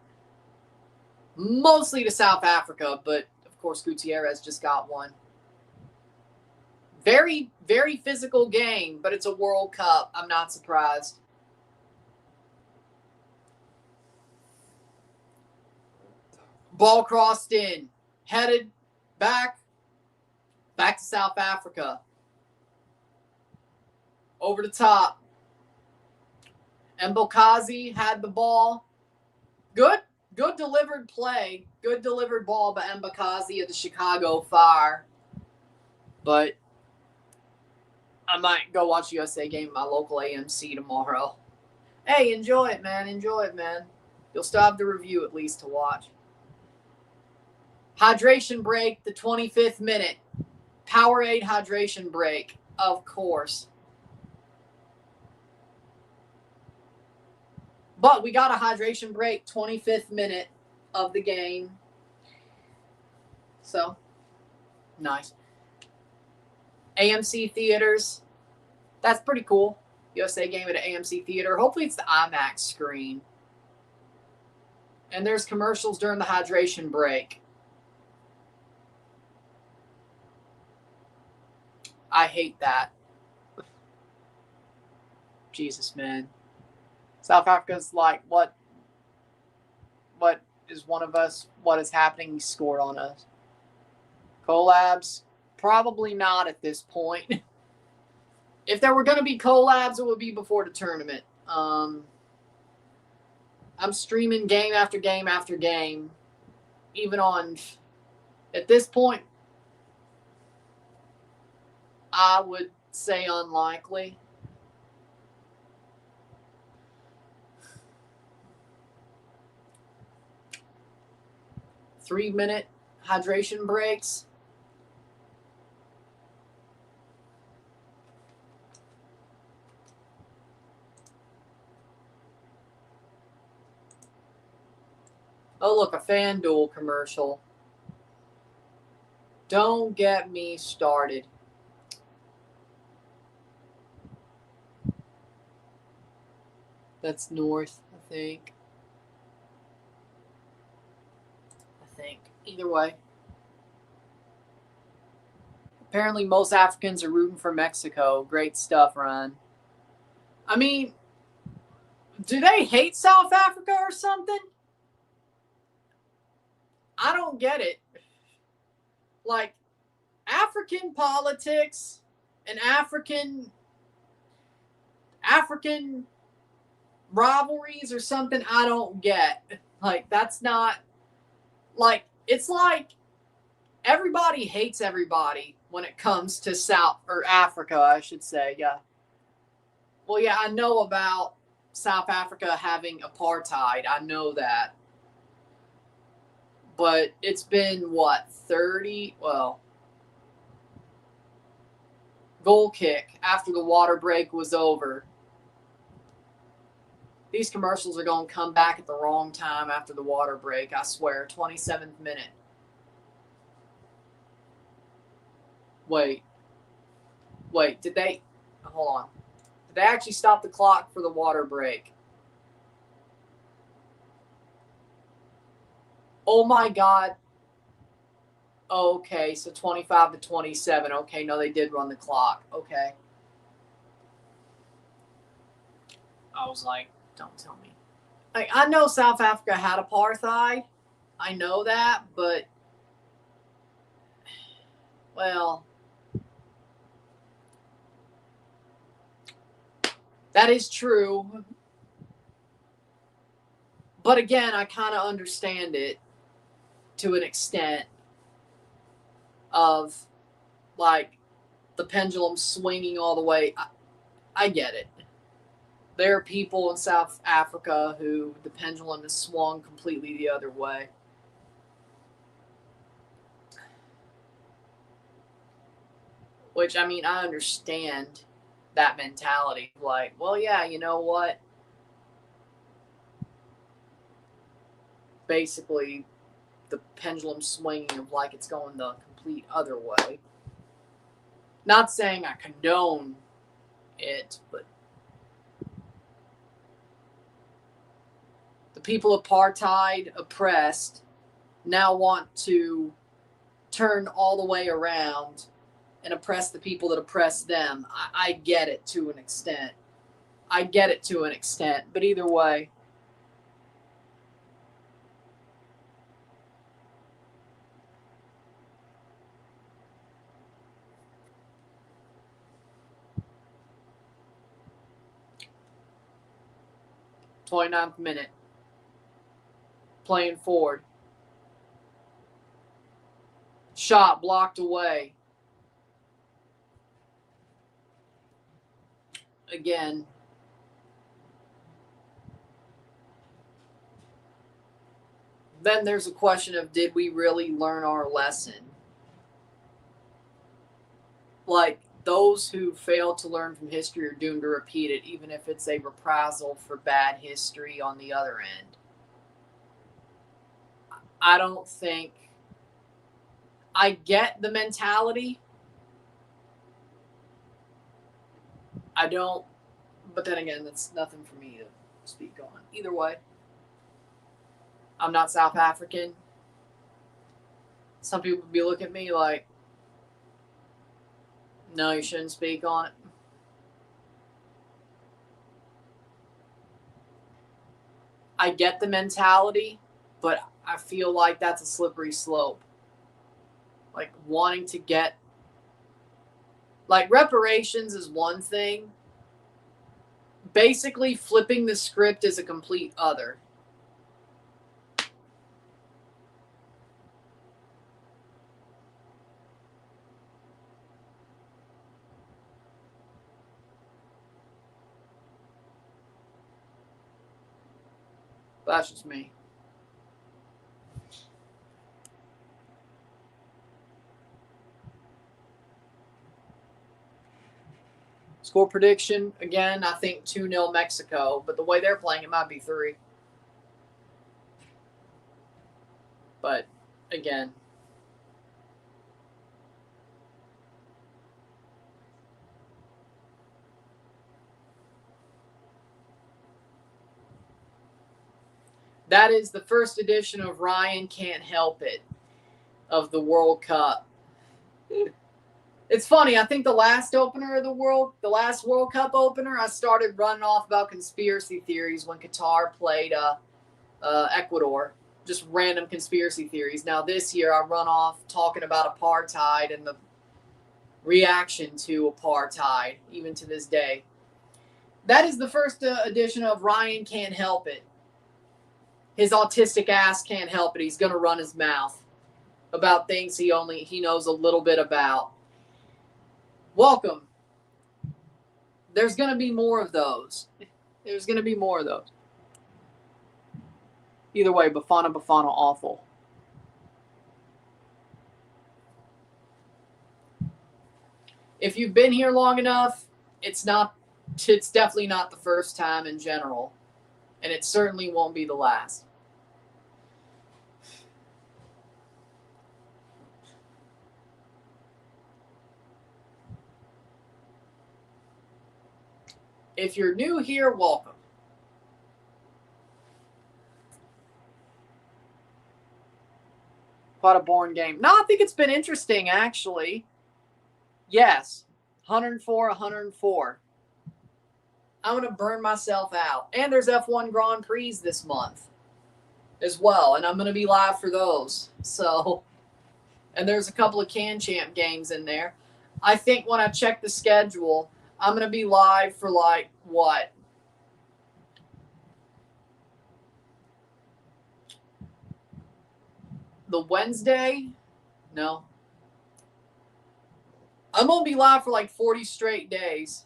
Mostly to South Africa, but of course Gutierrez just got one. Very, very physical game, but it's a World Cup. I'm not surprised. Ball crossed in. Headed back. Back to South Africa. Over the top. Mbokazi had the ball. Good delivered play. Good delivered ball by Mbokazi of the Chicago Fire. But I might go watch USA game at my local AMC tomorrow. Hey, enjoy it, man. Enjoy it, man. You'll still have the review at least to watch. Hydration break, the 25th minute. Powerade hydration break, of course. But we got a hydration break, 25th minute of the game. So, nice. AMC theaters. That's pretty cool. USA game at an AMC theater. Hopefully it's the IMAX screen. And there's commercials during the hydration break. I hate that. Jesus, man. South Africa's like, what is one of us? What is happening? He scored on us. Collabs? Probably not at this point. If there were going to be collabs, it would be before the tournament. I'm streaming game after game after game. Even on, at this point, I would say unlikely. Three-minute hydration breaks. Oh, look, a FanDuel commercial. Don't get me started. That's north, I think. Either way. Apparently most Africans are rooting for Mexico. Great stuff, Ryan. I mean, do they hate South Africa or something? I don't get it. Like, African politics and African rivalries or something I don't get. Like, that's not, like, it's like everybody hates everybody when it comes to South, or Africa, I should say, yeah. Well, yeah, I know about South Africa having apartheid. I know that. But it's been, what, 30? Well, goal kick after the water break was over. These commercials are going to come back at the wrong time after the water break, I swear. 27th minute. Wait, did they... Hold on. Did they actually stop the clock for the water break? Oh my God. Okay, so 25 to 27. Okay, no, they did run the clock. Okay. I was like, don't tell me. Like, I know South Africa had apartheid. I know that, but, well, that is true. But again, I kind of understand it to an extent of, like, the pendulum swinging all the way. I get it. There are people in South Africa who the pendulum has swung completely the other way. Which, I mean, I understand that mentality. Like, well, yeah, you know what? Basically, the pendulum swinging of like it's going the complete other way. Not saying I condone it, but the people apartheid oppressed now want to turn all the way around and oppress the people that oppress them. I get it to an extent. But either way. '29th minute. Playing forward. Shot blocked away. Again. Then there's a question of, did we really learn our lesson? Like, those who fail to learn from history are doomed to repeat it, even if it's a reprisal for bad history on the other end. I don't think... I get the mentality. I don't... But then again, that's nothing for me to speak on. Either way. I'm not South African. Some people would be looking at me like, no, you shouldn't speak on it. I get the mentality, but I feel like that's a slippery slope. Like, wanting to get... Like, reparations is one thing. Basically, flipping the script is a complete other. That's just me. Score prediction, again, I think 2-0 Mexico. But the way they're playing, it might be 3. But, again. That is the first edition of Ryan Can't Help It of the World Cup. It's funny, I think the last World Cup opener, I started running off about conspiracy theories when Qatar played Ecuador. Just random conspiracy theories. Now this year I run off talking about apartheid and the reaction to apartheid, even to this day. That is the first edition of Ryan Can't Help It. His autistic ass can't help it. He's going to run his mouth about things he knows a little bit about. Welcome. There's going to be more of those. Either way, Bafana awful. If you've been here long enough, it's definitely not the first time in general. And it certainly won't be the last. If you're new here, welcome. Quite a boring game. No, I think it's been interesting, actually. Yes. 104. I'm going to burn myself out. And there's F1 Grand Prix this month as well. And I'm going to be live for those. So, and there's a couple of Can Champ games in there. I think when I check the schedule, I'm going to be live for like, what? The Wednesday? No. I'm going to be live for like 40 straight days.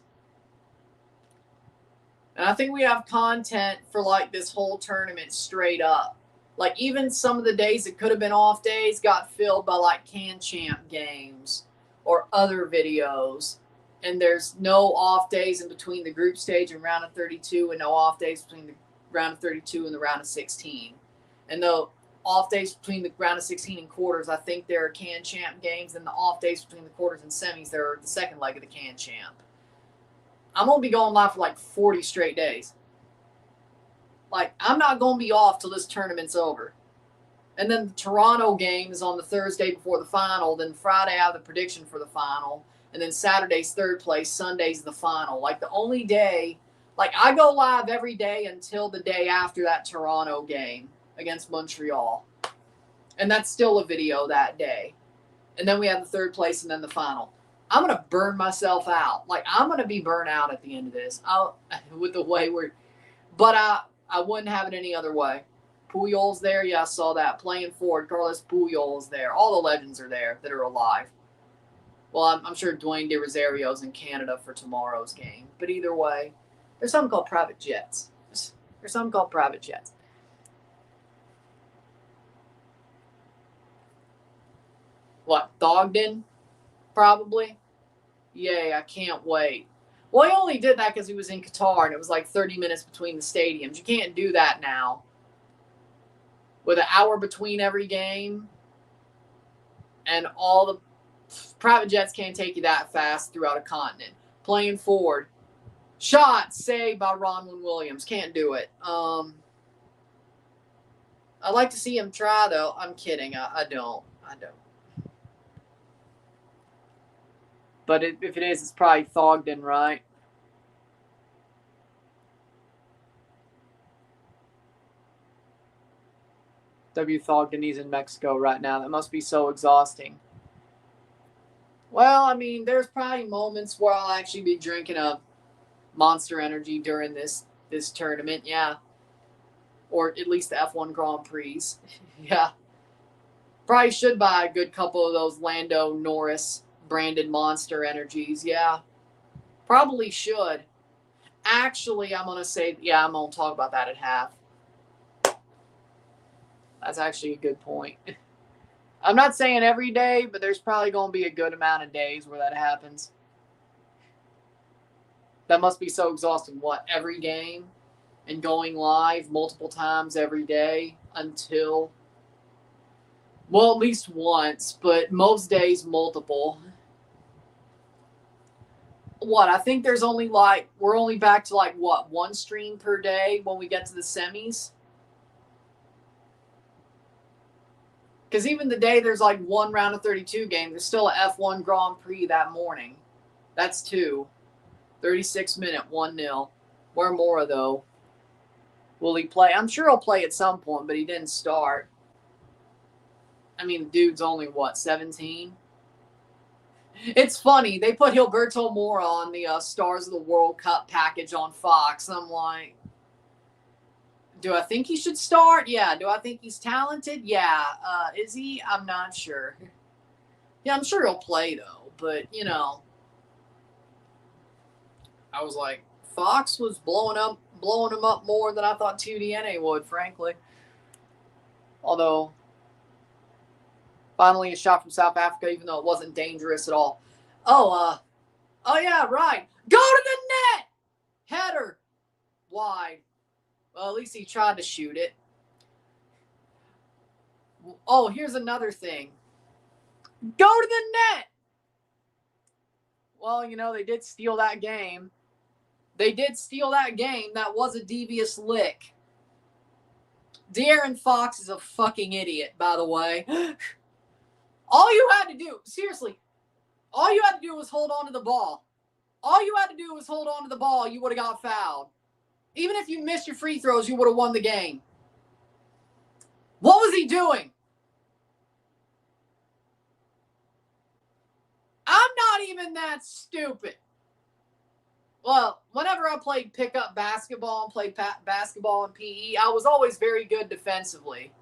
And I think we have content for like this whole tournament straight up. Like even some of the days that could have been off days got filled by like Can Champ games or other videos. And there's no off days in between the group stage and round of 32 and no off days between the round of 32 and the round of 16. And though off days between the round of 16 and quarters, I think there are can champ games, and the off days between the quarters and semis, there are the second leg of the can champ. I'm going to be going live for like 40 straight days. Like, I'm not going to be off till this tournament's over. And then the Toronto game is on the Thursday before the final. Then Friday I have the prediction for the final. And then Saturday's third place. Sunday's the final. Like, the only day, like, I go live every day until the day after that Toronto game against Montreal. And that's still a video that day. And then we have the third place and then the final. I'm going to burn myself out. Like, I'm going to be burnt out at the end of this. With the way we're, but I wouldn't have it any other way. Puyol's there. Yeah, I saw that. Playing forward, Carlos Puyol's there. All the legends are there that are alive. Well, I'm sure Dwayne De Rosario's in Canada for tomorrow's game. But either way, there's something called private jets. There's something called private jets. What, Thogden? Probably. Yay, I can't wait. Well, he only did that because he was in Qatar, and it was like 30 minutes between the stadiums. You can't do that now. With an hour between every game, and all the private jets can't take you that fast throughout a continent. Playing forward. Shot saved by Ronwin Williams. Can't do it. I'd like to see him try, though. I'm kidding. I don't. But if it is, it's probably Thogden, right? W. Thogden, he's in Mexico right now. That must be so exhausting. Well, I mean, there's probably moments where I'll actually be drinking a Monster Energy during this tournament, yeah. Or at least the F1 Grand Prix. Yeah. Probably should buy a good couple of those Lando Norris branded Monster Energies, yeah. Probably should. Actually, I'm going to say, yeah, I'm going to talk about that at half. That's actually a good point. I'm not saying every day, but there's probably going to be a good amount of days where that happens. That must be so exhausting. What, every game? And going live multiple times every day until, well, at least once, but most days multiple. What, I think there's only like, we're only back to like, what, one stream per day when we get to the semis? Because even the day there's like one round of 32 game, there's still a F1 Grand Prix that morning. That's 2. 36-minute, 1-0. Where Mora, though? Will he play? I'm sure he'll play at some point, but he didn't start. I mean, the dude's only, what, 17? It's funny. They put Gilberto Mora on the Stars of the World Cup package on Fox. I'm like, do I think he should start? Yeah. Do I think he's talented? Yeah. Is he? I'm not sure. Yeah, I'm sure he'll play, though. But, you know, I was like, Fox was blowing him up more than I thought TUDNA would, frankly. Although, finally a shot from South Africa, even though it wasn't dangerous at all. Oh yeah, right. Go to the net! Header. Wide. Well, at least he tried to shoot it. Oh, here's another thing. Go to the net! Well, you know, they did steal that game. That was a devious lick. De'Aaron Fox is a fucking idiot, by the way. All you had to do, seriously, all you had to do was hold on to the ball. You would have got fouled. Even if you missed your free throws, you would have won the game. What was he doing? I'm not even that stupid. Well, whenever I played pickup basketball and played basketball and PE, I was always very good defensively.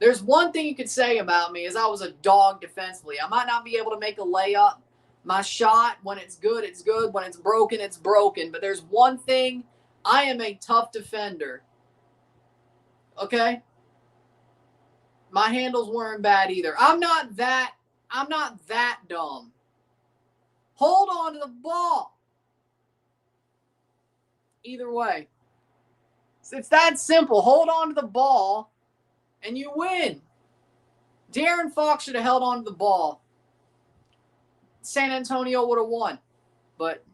There's one thing you could say about me is I was a dog defensively. I might not be able to make a layup. My shot, when it's good, it's good. When it's broken, it's broken. But there's one thing, I am a tough defender. Okay? My handles weren't bad either. I'm not that dumb. Hold on to the ball. Either way. It's that simple. Hold on to the ball and you win. De'Aaron Fox should have held on to the ball. San Antonio would have won. But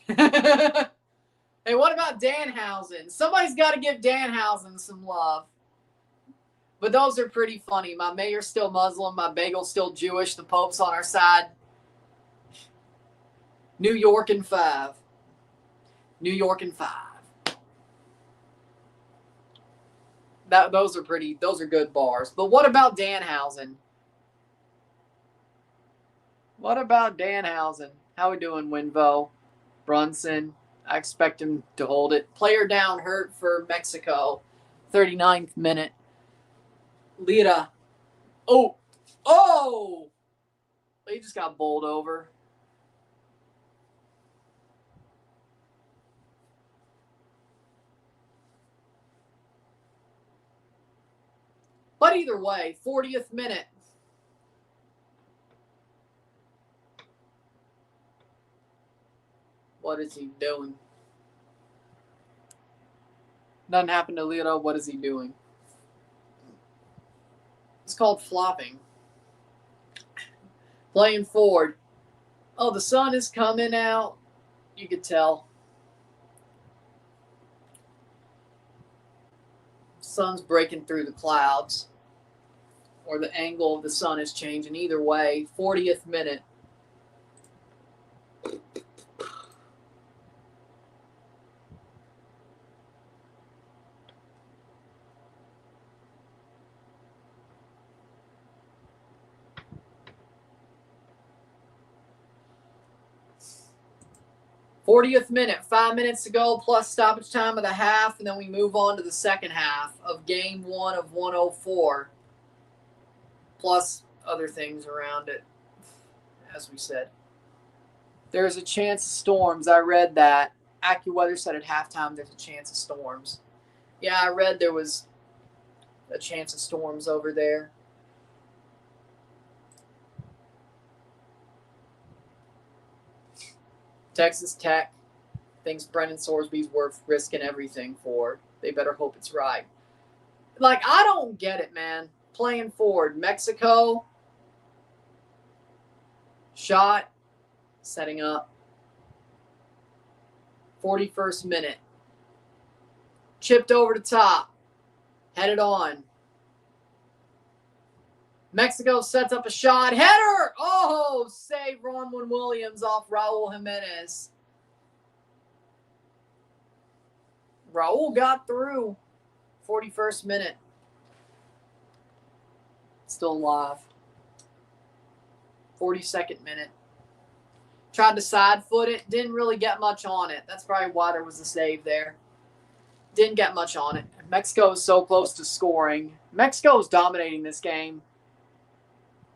hey, what about Danhausen? Somebody's got to give Danhausen some love. But those are pretty funny. My mayor's still Muslim. My bagel's still Jewish. The Pope's on our side. New York in 5. New York in 5. Those are good bars. But what about Danhausen? What about Danhausen? How we doing, Winvo? Brunson. I expect him to hold it. Player down hurt for Mexico. 39th minute. Lira. Oh! He just got bowled over. But either way, 40th minute. What is he doing? Nothing happened to Lira. What is he doing? It's called flopping. Playing forward. Oh, the sun is coming out. You could tell. Sun's breaking through the clouds. Or the angle of the sun is changing. Either way, 40th minute. '40th minute, 5 minutes to go, plus stoppage time of the half, and then we move on to the second half of game 1 of 104, plus other things around it, as we said. There's a chance of storms. I read that. AccuWeather said at halftime there's a chance of storms. Yeah, I read there was a chance of storms over there. Texas Tech thinks Brendan Sorsby's worth risking everything for. They better hope it's right. Like, I don't get it, man. Playing forward. Mexico. Shot. Setting up. 41st minute. Chipped over the top. Headed on. Mexico sets up a shot. Header! Oh, save Ronwin Williams off Raul Jimenez. Raul got through. 41st minute. Still alive. 42nd minute. Tried to side foot it. Didn't really get much on it. That's probably why there was a save there. Didn't get much on it. Mexico is so close to scoring. Mexico is dominating this game.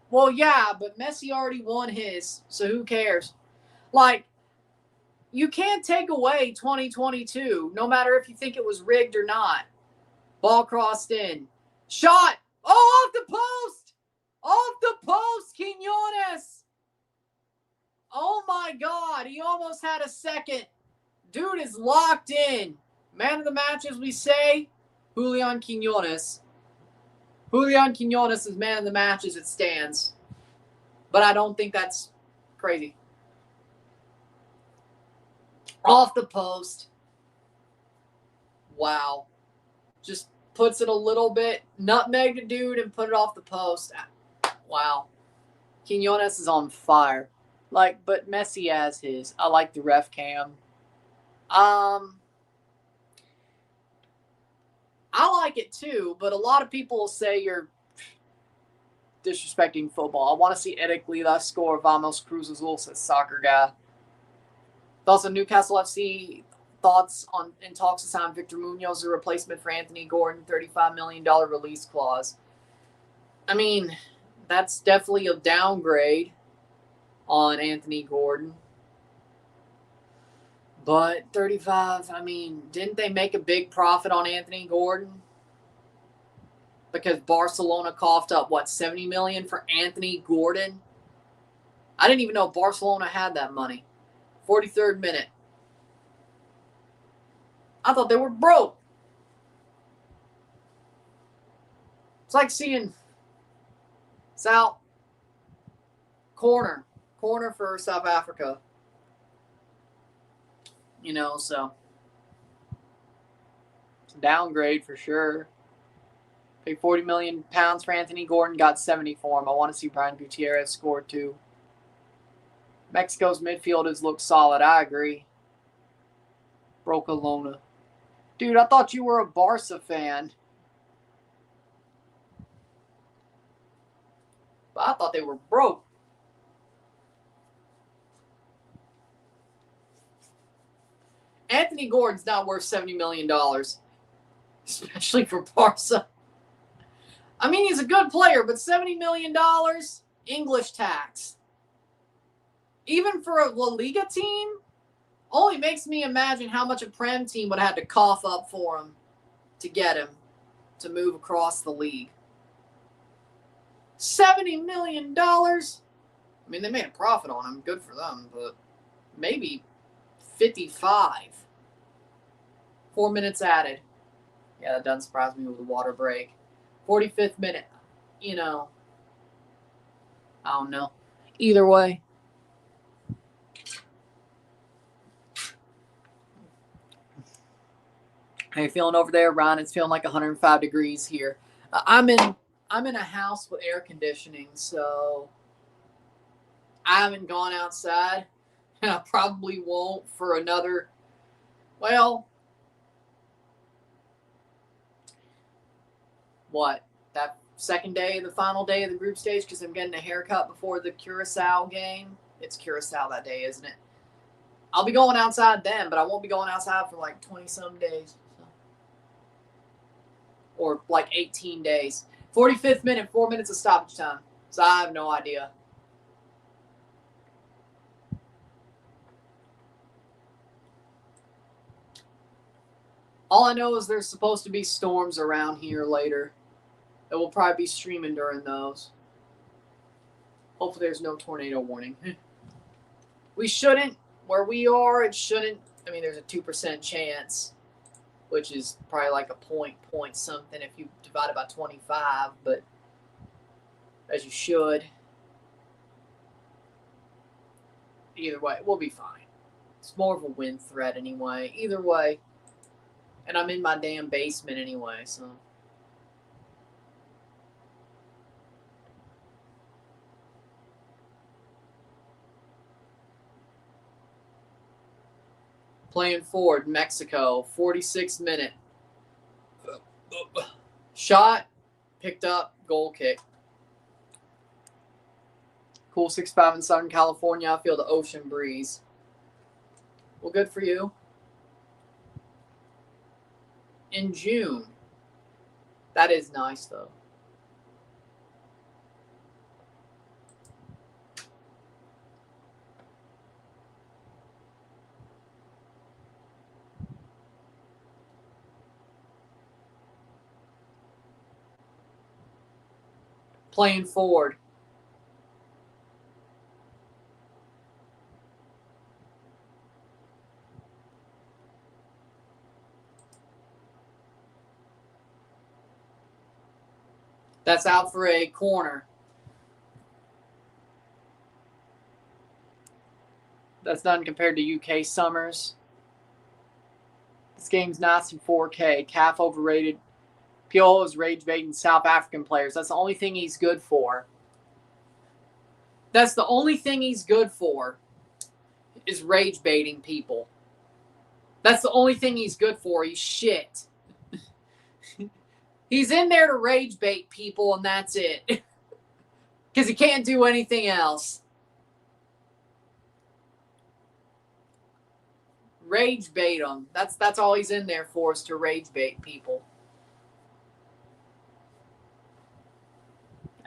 Well, yeah, but Messi already won his, so who cares? Like, you can't take away 2022, no matter if you think it was rigged or not. Ball crossed in. Shot! Oh, off the post! Off the post, Quiñones! Oh, my God, he almost had a second. Dude is locked in. Man of the match, as we say, Julian Quiñones. Julian Quiñones is man of the match as it stands. But I don't think that's crazy. Off the post. Wow. Just puts it a little bit. Nutmeg the dude and put it off the post. Wow. Quiñones is on fire. Like, but Messi has his. I like the ref cam. I like it too, but a lot of people say you're disrespecting football. I want to see Eric Lila score. Vamos Cruz Azul, says soccer guy. Also, Newcastle FC thoughts on in talks to sign Victor Munoz, a replacement for Anthony Gordon, $35 million release clause. I mean, that's definitely a downgrade on Anthony Gordon. But 35, I mean, didn't they make a big profit on Anthony Gordon? Because Barcelona coughed up, what, $70 million for Anthony Gordon? I didn't even know Barcelona had that money. 43rd minute. I thought they were broke. It's like seeing South corner for South Africa. You know, so it's a downgrade for sure. Paid £40 million for Anthony Gordon, got 70 for him. I want to see Brian Gutierrez score too. Mexico's midfield has looked solid. I agree. Brocalona. Dude, I thought you were a Barca fan. But I thought they were broke. Anthony Gordon's not worth $70 million. Especially for Barca. I mean, he's a good player, but $70 million? English tax. Even for a La Liga team? Only makes me imagine how much a Prem team would have had to cough up for him to get him to move across the league. $70 million? I mean, they made a profit on him. Good for them, but maybe 55. 4 minutes added. Yeah, that doesn't surprise me with the water break. 45th minute. You know, I don't know. Either way. How you feeling over there, Ron? It's feeling like 105 degrees here. I'm in a house with air conditioning, so I haven't gone outside, and I probably won't for another, well, what, that second day, the final day of the group stage, because I'm getting a haircut before the Curacao game. It's Curacao that day, isn't it? I'll be going outside then, but I won't be going outside for like 20-some days. So. Or like 18 days. 45th minute, 4 minutes of stoppage time. So I have no idea. All I know is there's supposed to be storms around here later. And we'll probably be streaming during those. Hopefully there's no tornado warning. We shouldn't. Where we are, it shouldn't. I mean, there's a 2% chance, which is probably like a point something if you divide it by 25, but as you should. Either way, we'll be fine. It's more of a wind threat anyway. Either way. And I'm in my damn basement anyway, so. Playing forward, Mexico, 46th minute. Shot, picked up, goal kick. Cool 6-5 in Southern California. I feel the ocean breeze. Well, good for you. In June. That is nice, though. Playing forward. That's out for a corner. That's none compared to UK Summers. This game's nice in 4K. Calf overrated. Piolo is rage baiting South African players. That's the only thing he's good for. That's the only thing he's good for is rage baiting people. That's the only thing he's good for. He's shit. He's in there to rage bait people, and that's it. Because he can't do anything else. Rage bait them. That's all he's in there for, is to rage bait people.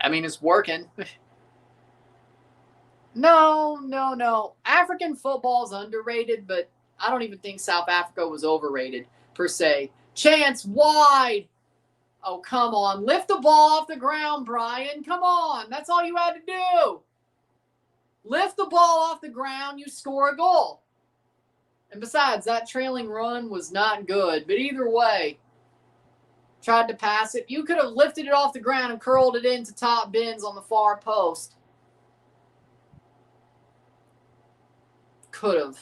I mean, it's working. No. African football is underrated, but I don't even think South Africa was overrated, per se. Chance wide. Oh, come on. Lift the ball off the ground, Brian. Come on. That's all you had to do. Lift the ball off the ground, you score a goal. And besides, that trailing run was not good. But either way, Tried to pass it. You could have lifted it off the ground and curled it into top bins on the far post. Could have.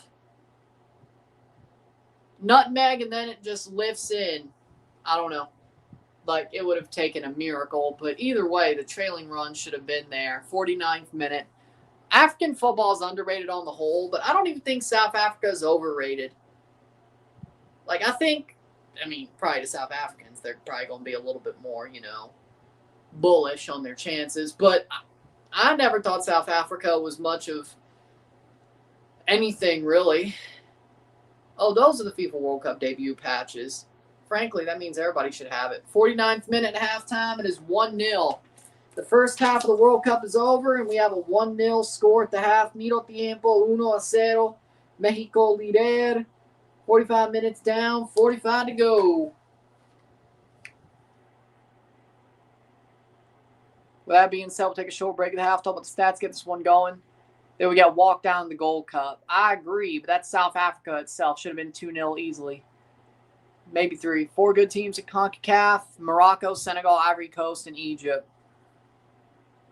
Nutmeg, and then it just lifts in. I don't know. Like, it would have taken a miracle. But either way, the trailing run should have been there. 49th minute. African football is underrated on the whole, but I don't even think South Africa is overrated. Like, probably to South Africans, they're probably going to be a little bit more, bullish on their chances. But I never thought South Africa was much of anything, really. Oh, those are the FIFA World Cup debut patches. Frankly, that means everybody should have it. 49th minute at halftime, it is 1-0. The first half of the World Cup is over, and we have a 1-0 score at the half. Medio tiempo, 1-0. Mexico líder. 45 minutes down, 45 to go. With that being said, we'll take a short break at the half. Talk about the stats, get this one going. Then we got walked down the Gold Cup. I agree, but that's South Africa itself. Should have been 2-0 easily. Maybe 3. 4 good teams at CONCACAF. Morocco, Senegal, Ivory Coast, and Egypt.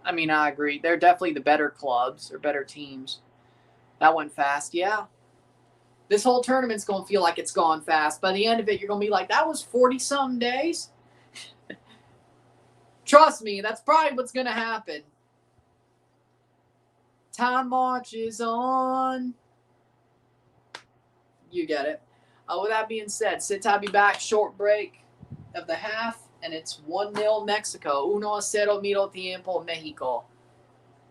I agree. They're definitely the better clubs or better teams. That went fast. Yeah. This whole tournament's going to feel like it's gone fast. By the end of it, you're going to be like, that was 40-something days? Trust me, that's probably what's going to happen. Time marches on. You get it. With that being said, Sita be back. Short break of the half, and it's 1-0 Mexico. 1-0 medio tiempo Mexico.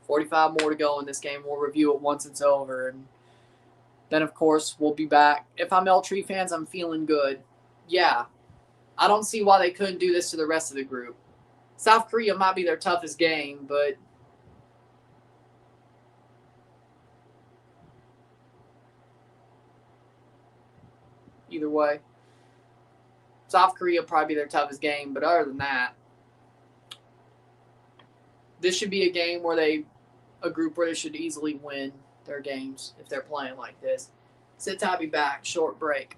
45 more to go in this game. We'll review it once it's over. And then, of course, we'll be back. If I'm L-Tree fans, I'm feeling good. Yeah. I don't see why they couldn't do this to the rest of the group. South Korea might be their toughest game, but either way. South Korea will probably be their toughest game, but other than that, this should be a group where they should easily win their games if they're playing like this. Sita be back. Short break.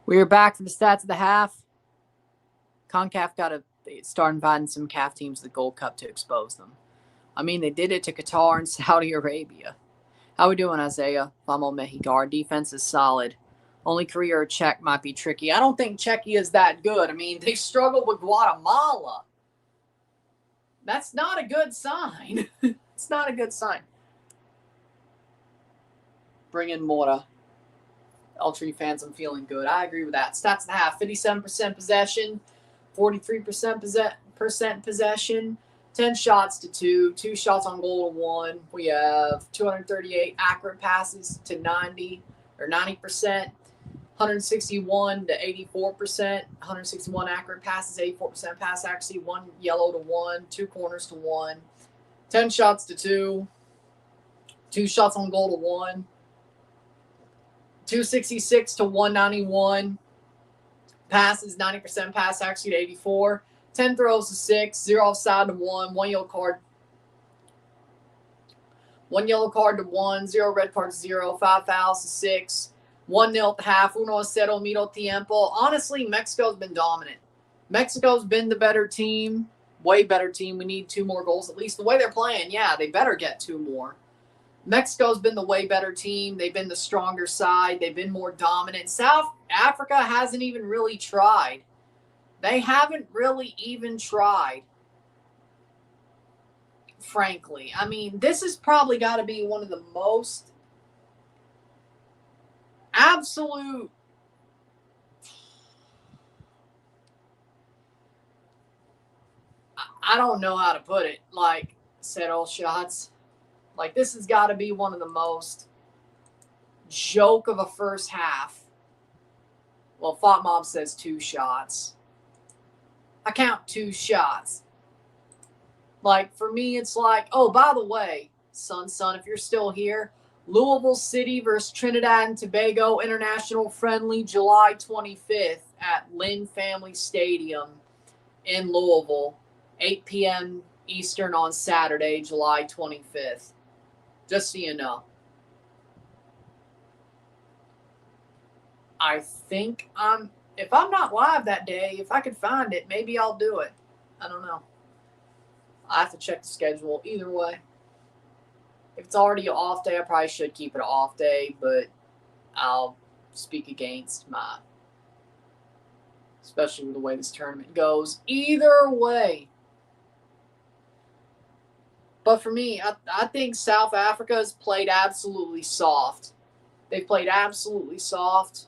We're back for the stats of the half. CONCACAF got to start inviting some CAF teams to the Gold Cup to expose them. I mean, they did it to Qatar and Saudi Arabia. How we doing, Isaiah? Vamos Mexico. Our defense is solid. Only Korea or Czech might be tricky. I don't think Czechia is that good. I mean, they struggled with Guatemala. That's not a good sign. It's not a good sign. Bring in Mora. Ultra fans, I'm feeling good. I agree with that. Stats of the half: 57% possession, 43% possession, 10 shots to 2, 2 shots on goal to 1. We have 238 accurate passes to 90 or 90%, 161 to 84%, 161 accurate passes, 84% pass accuracy, 1 yellow to 1, 2 corners to 1, 10 shots to 2, 2 shots on goal to 1. 266 to 191. Passes, 90% pass accuracy to 84. 10 throws to 6. 0 offside to 1. 1 yellow card. 1 yellow card to 1. 0 red card to 0. 5 fouls to 6. 1-0 at the half. 1-0 medio tiempo. Honestly, Mexico's been dominant. Mexico's been the better team. Way better team. We need 2 more goals. At least the way they're playing, yeah, they better get 2 more. Mexico's been the way better team. They've been the stronger side. They've been more dominant. South Africa hasn't even really tried. They haven't really even tried, frankly. I mean, this has probably got to be one of the most absolute I don't know how to put it. Like, set all shots. Like, this has got to be one of the most joke of a first half. Well, Fought Mob says 2 shots. I count 2 shots. Like, for me, it's like, oh, by the way, son, if you're still here, Louisville City versus Trinidad and Tobago International Friendly, July 25th at Lynn Family Stadium in Louisville, 8 p.m. Eastern on Saturday, July 25th. Just so you know. I think if I'm not live that day, if I could find it, maybe I'll do it. I don't know. I have to check the schedule. Either way. If it's already an off day, I probably should keep it an off day, but I'll speak against my, especially with the way this tournament goes. Either way. But for me, I think South Africa has played absolutely soft. They've played absolutely soft.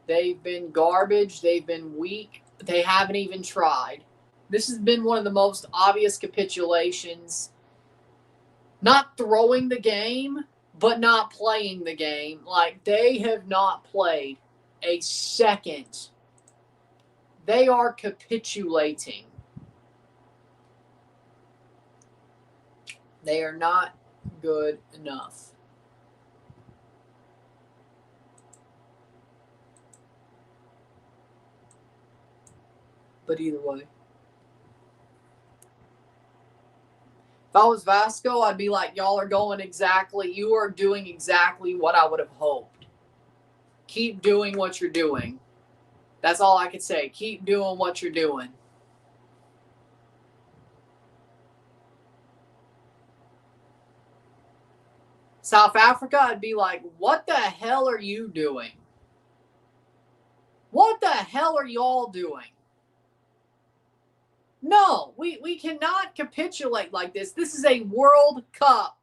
They've been garbage. They've been weak. They haven't even tried. This has been one of the most obvious capitulations. Not throwing the game, but not playing the game. Like, they have not played a second. They are capitulating. They are not good enough. But either way. If I was Vasco, I'd be like, y'all are going exactly, you are doing exactly what I would have hoped. Keep doing what you're doing. That's all I could say. Keep doing what you're doing. South Africa, I'd be like, what the hell are you doing? What the hell are y'all doing? No, we cannot capitulate like this. This is a World Cup.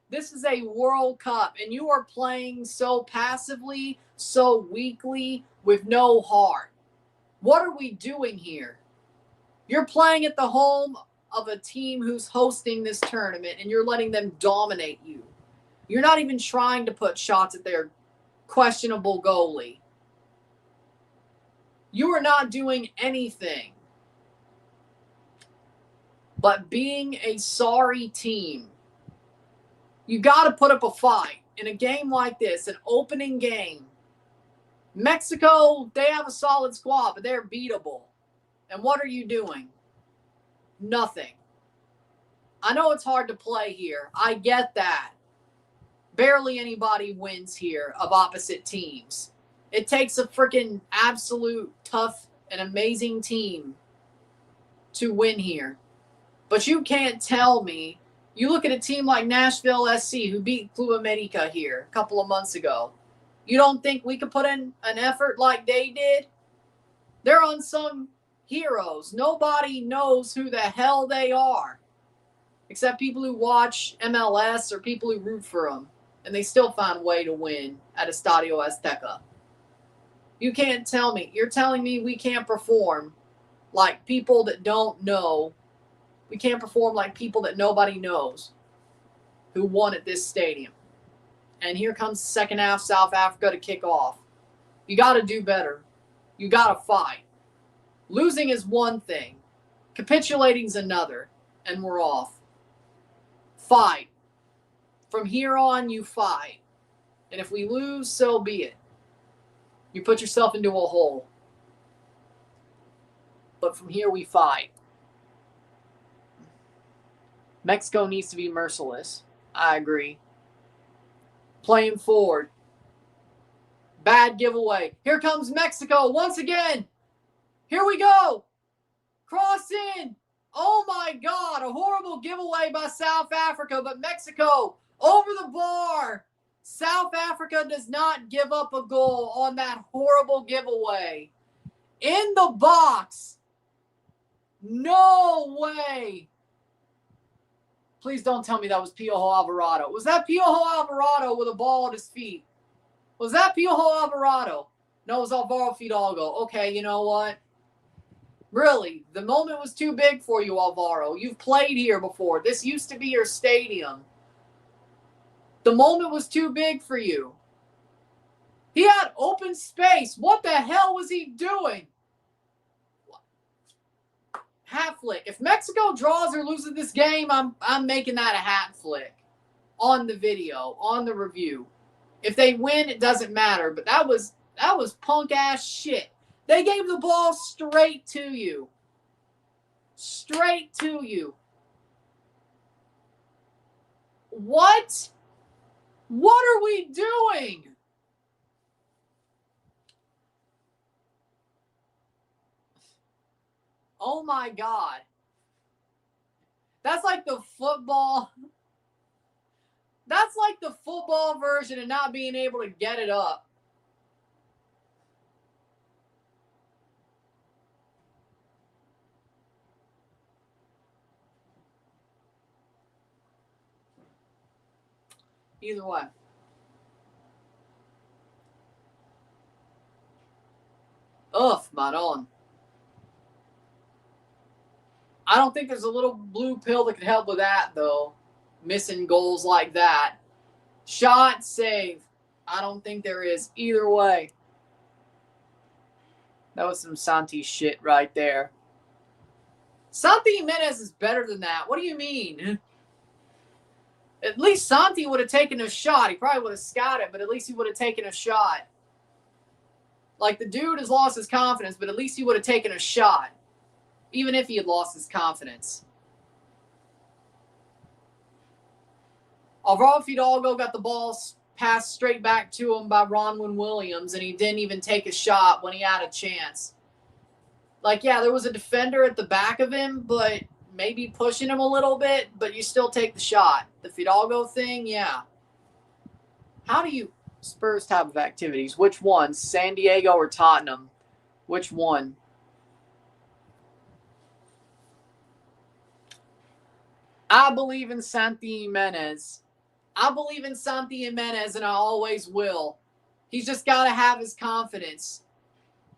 This is a World Cup, and you are playing so passively, so weakly, with no heart. What are we doing here? You're playing at the home of a team who's hosting this tournament, and you're letting them dominate you. You're not even trying to put shots at their questionable goalie. You are not doing anything but being a sorry team. You got to put up a fight in a game like this, an opening game. Mexico, they have a solid squad, but they're beatable. And what are you doing? Nothing. I know it's hard to play here. I get that. Barely anybody wins here of opposite teams. It takes a freaking absolute tough and amazing team to win here. But you can't tell me. You look at a team like Nashville SC who beat Club America here a couple of months ago. You don't think we could put in an effort like they did? They're unsung heroes. Nobody knows who the hell they are except people who watch MLS or people who root for them. And they still find a way to win at Estadio Azteca. You can't tell me. You're telling me we can't perform like people that don't know. We can't perform like people that nobody knows who won at this stadium. And here comes the second half, South Africa to kick off. You got to do better. You got to fight. Losing is one thing. Capitulating is another. And we're off. Fight. From here on, you fight. And if we lose, so be it. You put yourself into a hole. But from here, we fight. Mexico needs to be merciless. I agree. Playing forward. Bad giveaway. Here comes Mexico once again. Here we go. Cross in. Oh my God. A horrible giveaway by South Africa, but Mexico over the bar. South Africa does not give up a goal on that horrible giveaway. In the box. No way. Please don't tell me that was Piojo Alvarado. Was that Piojo Alvarado with a ball at his feet? Was that Piojo Alvarado? No, it was Alvaro Fidalgo. Okay, you know what? Really, the moment was too big for you, Alvaro. You've played here before. This used to be your stadium. The moment was too big for you. He had open space. What the hell was he doing? Hat flick. If Mexico draws or loses this game, I'm making that a hat flick on the video, on the review. If they win, it doesn't matter. But that was punk ass shit. They gave the ball straight to you. Straight to you. What? What are we doing? Oh my God. That's like the football. That's like the football version of not being able to get it up. Either way. Ugh, Maron. I don't think there's a little blue pill that could help with that, though. Missing goals like that. Shot, save. I don't think there is. Either way. That was some Santi shit right there. Santi Yepez is better than that. What do you mean? At least Santi would have taken a shot. He probably would have scouted, but at least he would have taken a shot. Like, the dude has lost his confidence, but at least he would have taken a shot. Even if he had lost his confidence. Alvaro Fidalgo got the ball passed straight back to him by Ronwin Williams, and he didn't even take a shot when he had a chance. Like, yeah, there was a defender at the back of him, but maybe pushing him a little bit, but you still take the shot. The Fidalgo thing, yeah. How do you... Spurs type of activities. Which one? San Diego or Tottenham? Which one? I believe in Santi Yepez. I believe in Santi Yepez, and I always will. He's just got to have his confidence.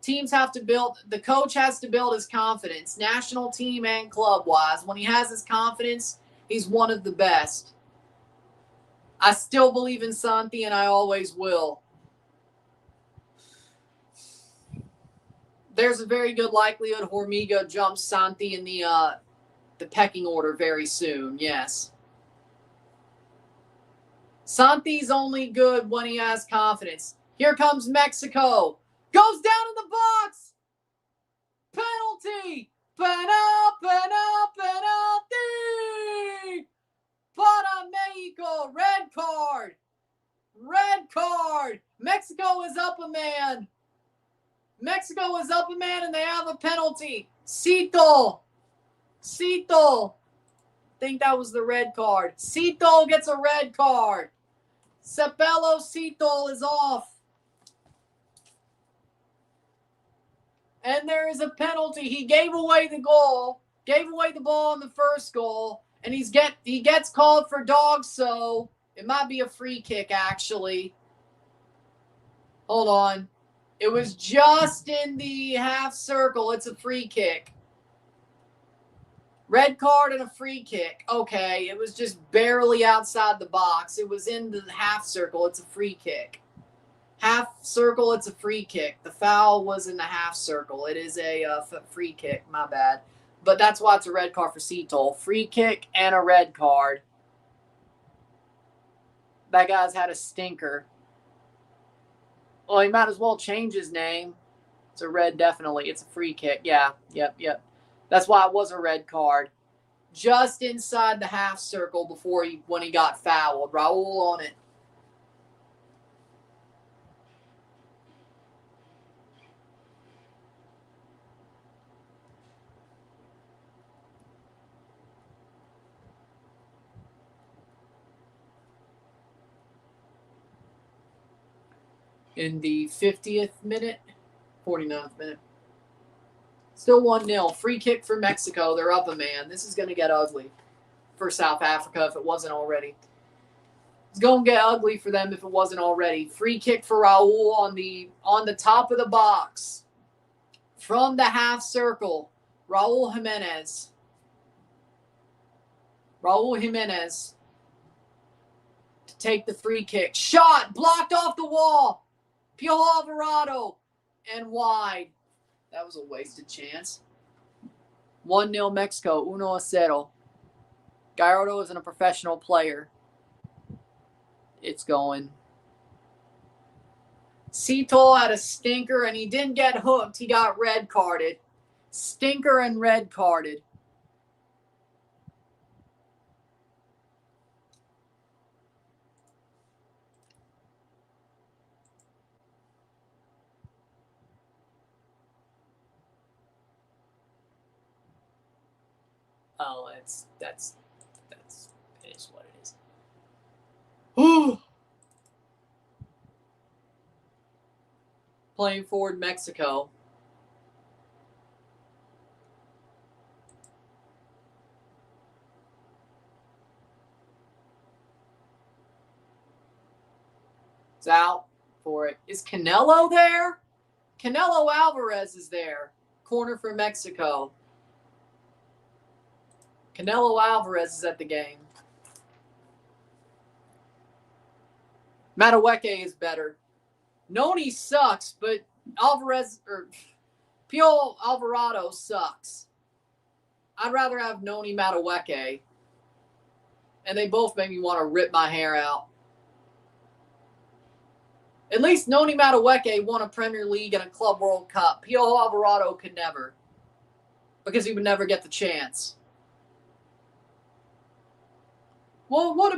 Teams have to build, the coach has to build his confidence, national team and club-wise. When he has his confidence, he's one of the best. I still believe in Santi, and I always will. There's a very good likelihood Hormiga jumps Santi in the pecking order very soon, yes. Santi's only good when he has confidence. Here comes Mexico. Goes down in the box. Penalty. Penalty. Para Mexico. Red card. Red card. Mexico is up a man. Mexico is up a man, and they have a penalty. Cito. I think that was the red card. Cito gets a red card. Cepello Cito is off. And there is a penalty. He gave away the goal. Gave away the ball in the first goal. And he gets called for dog, so it might be a free kick, actually. Hold on. It was just in the half circle. It's a free kick. Red card and a free kick. Okay, it was just barely outside the box. It was in the half circle. It's a free kick. Half circle, it's a free kick. The foul was in the half circle. It is a free kick. My bad. But that's why it's a red card for Cito. Free kick and a red card. That guy's had a stinker. Well, he might as well change his name. It's a red, definitely. It's a free kick. Yeah, yep. That's why it was a red card. Just inside the half circle when he got fouled. Raul on it. In the 50th minute, 49th minute. Still 1-0. Free kick for Mexico. They're up a man. This is going to get ugly for South Africa if it wasn't already. It's going to get ugly for them if it wasn't already. Free kick for Raul on the top of the box. From the half circle, Raul Jimenez. To take the free kick. Shot! Blocked off the wall. Pio Alvarado. And wide. That was a wasted chance. 1-0 Mexico. 1-0. Gallardo isn't a professional player. It's going. Cito had a stinker, and he didn't get hooked. He got red carded. Stinker and red carded. Oh, it is what it is. Ooh. Playing forward Mexico. It's out for it. Is Canelo there? Canelo Alvarez is there. Corner for Mexico. Canelo Alvarez is at the game. Madueke is better. Noni sucks, but Pio Alvarado sucks. I'd rather have Noni Madueke. And they both make me want to rip my hair out. At least Noni Madueke won a Premier League and a Club World Cup. Pio Alvarado could never. Because he would never get the chance. Well, what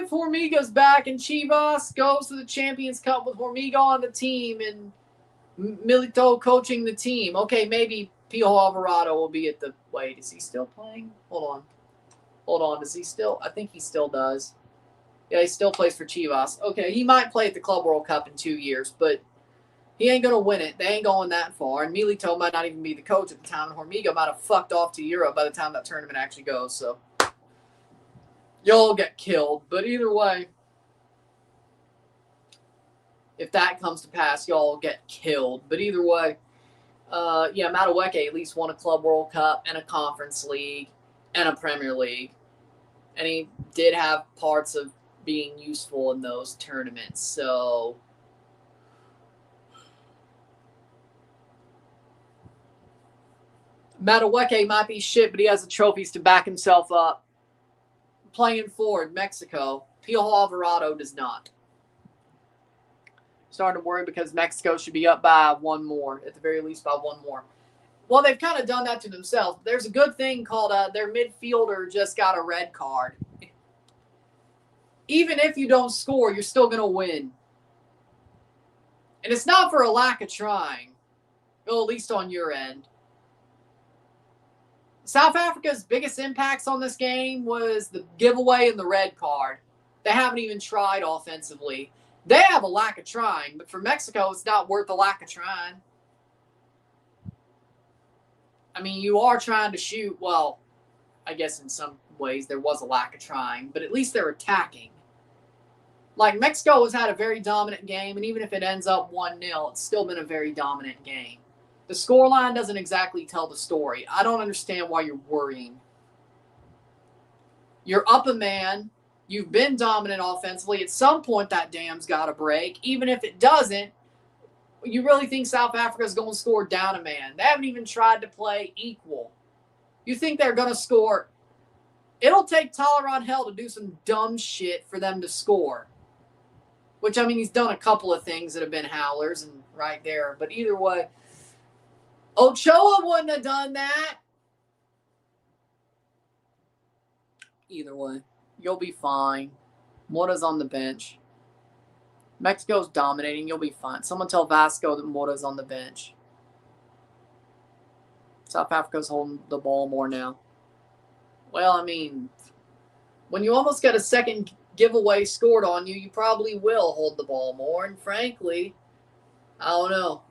if Hormiga's back and Chivas goes to the Champions Cup with Hormiga on the team and Milito coaching the team? Okay, maybe Pio Alvarado will be at the... Wait, is he still playing? Hold on. Does he still... I think he still does. Yeah, he still plays for Chivas. Okay, he might play at the Club World Cup in 2 years, but he ain't going to win it. They ain't going that far. And Milito might not even be the coach at the time. And Hormiga might have fucked off to Europe by the time that tournament actually goes, so... Y'all get killed. But either way, if that comes to pass, y'all get killed. But either way, Madueke at least won a Club World Cup and a Conference League and a Premier League. And he did have parts of being useful in those tournaments. So Madueke might be shit, but he has the trophies to back himself up. Playing forward, Mexico. Pio Alvarado does not. Starting to worry because Mexico should be up by one more, at the very least by one more. Well, they've kind of done that to themselves. There's a good thing called their midfielder just got a red card. Even if you don't score, you're still going to win. And it's not for a lack of trying. Well, at least on your end. South Africa's biggest impacts on this game was the giveaway and the red card. They haven't even tried offensively. They have a lack of trying, but for Mexico, it's not worth a lack of trying. I mean, you are trying to shoot. Well, I guess in some ways there was a lack of trying, but at least they're attacking. Like, Mexico has had a very dominant game, and even if it ends up 1-0, it's still been a very dominant game. The scoreline doesn't exactly tell the story. I don't understand why you're worrying. You're up a man. You've been dominant offensively. At some point, that dam's got to break. Even if it doesn't, you really think South Africa's going to score down a man. They haven't even tried to play equal. You think they're going to score. It'll take Tyler Hell to do some dumb shit for them to score. Which, I mean, he's done a couple of things that have been howlers and right there. But either way, Ochoa wouldn't have done that. Either way, you'll be fine. Mora's on the bench. Mexico's dominating. You'll be fine. Someone tell Vasco that Mora's on the bench. South Africa's holding the ball more now. Well, I mean, when you almost get a second giveaway scored on you, you probably will hold the ball more. And frankly, I don't know.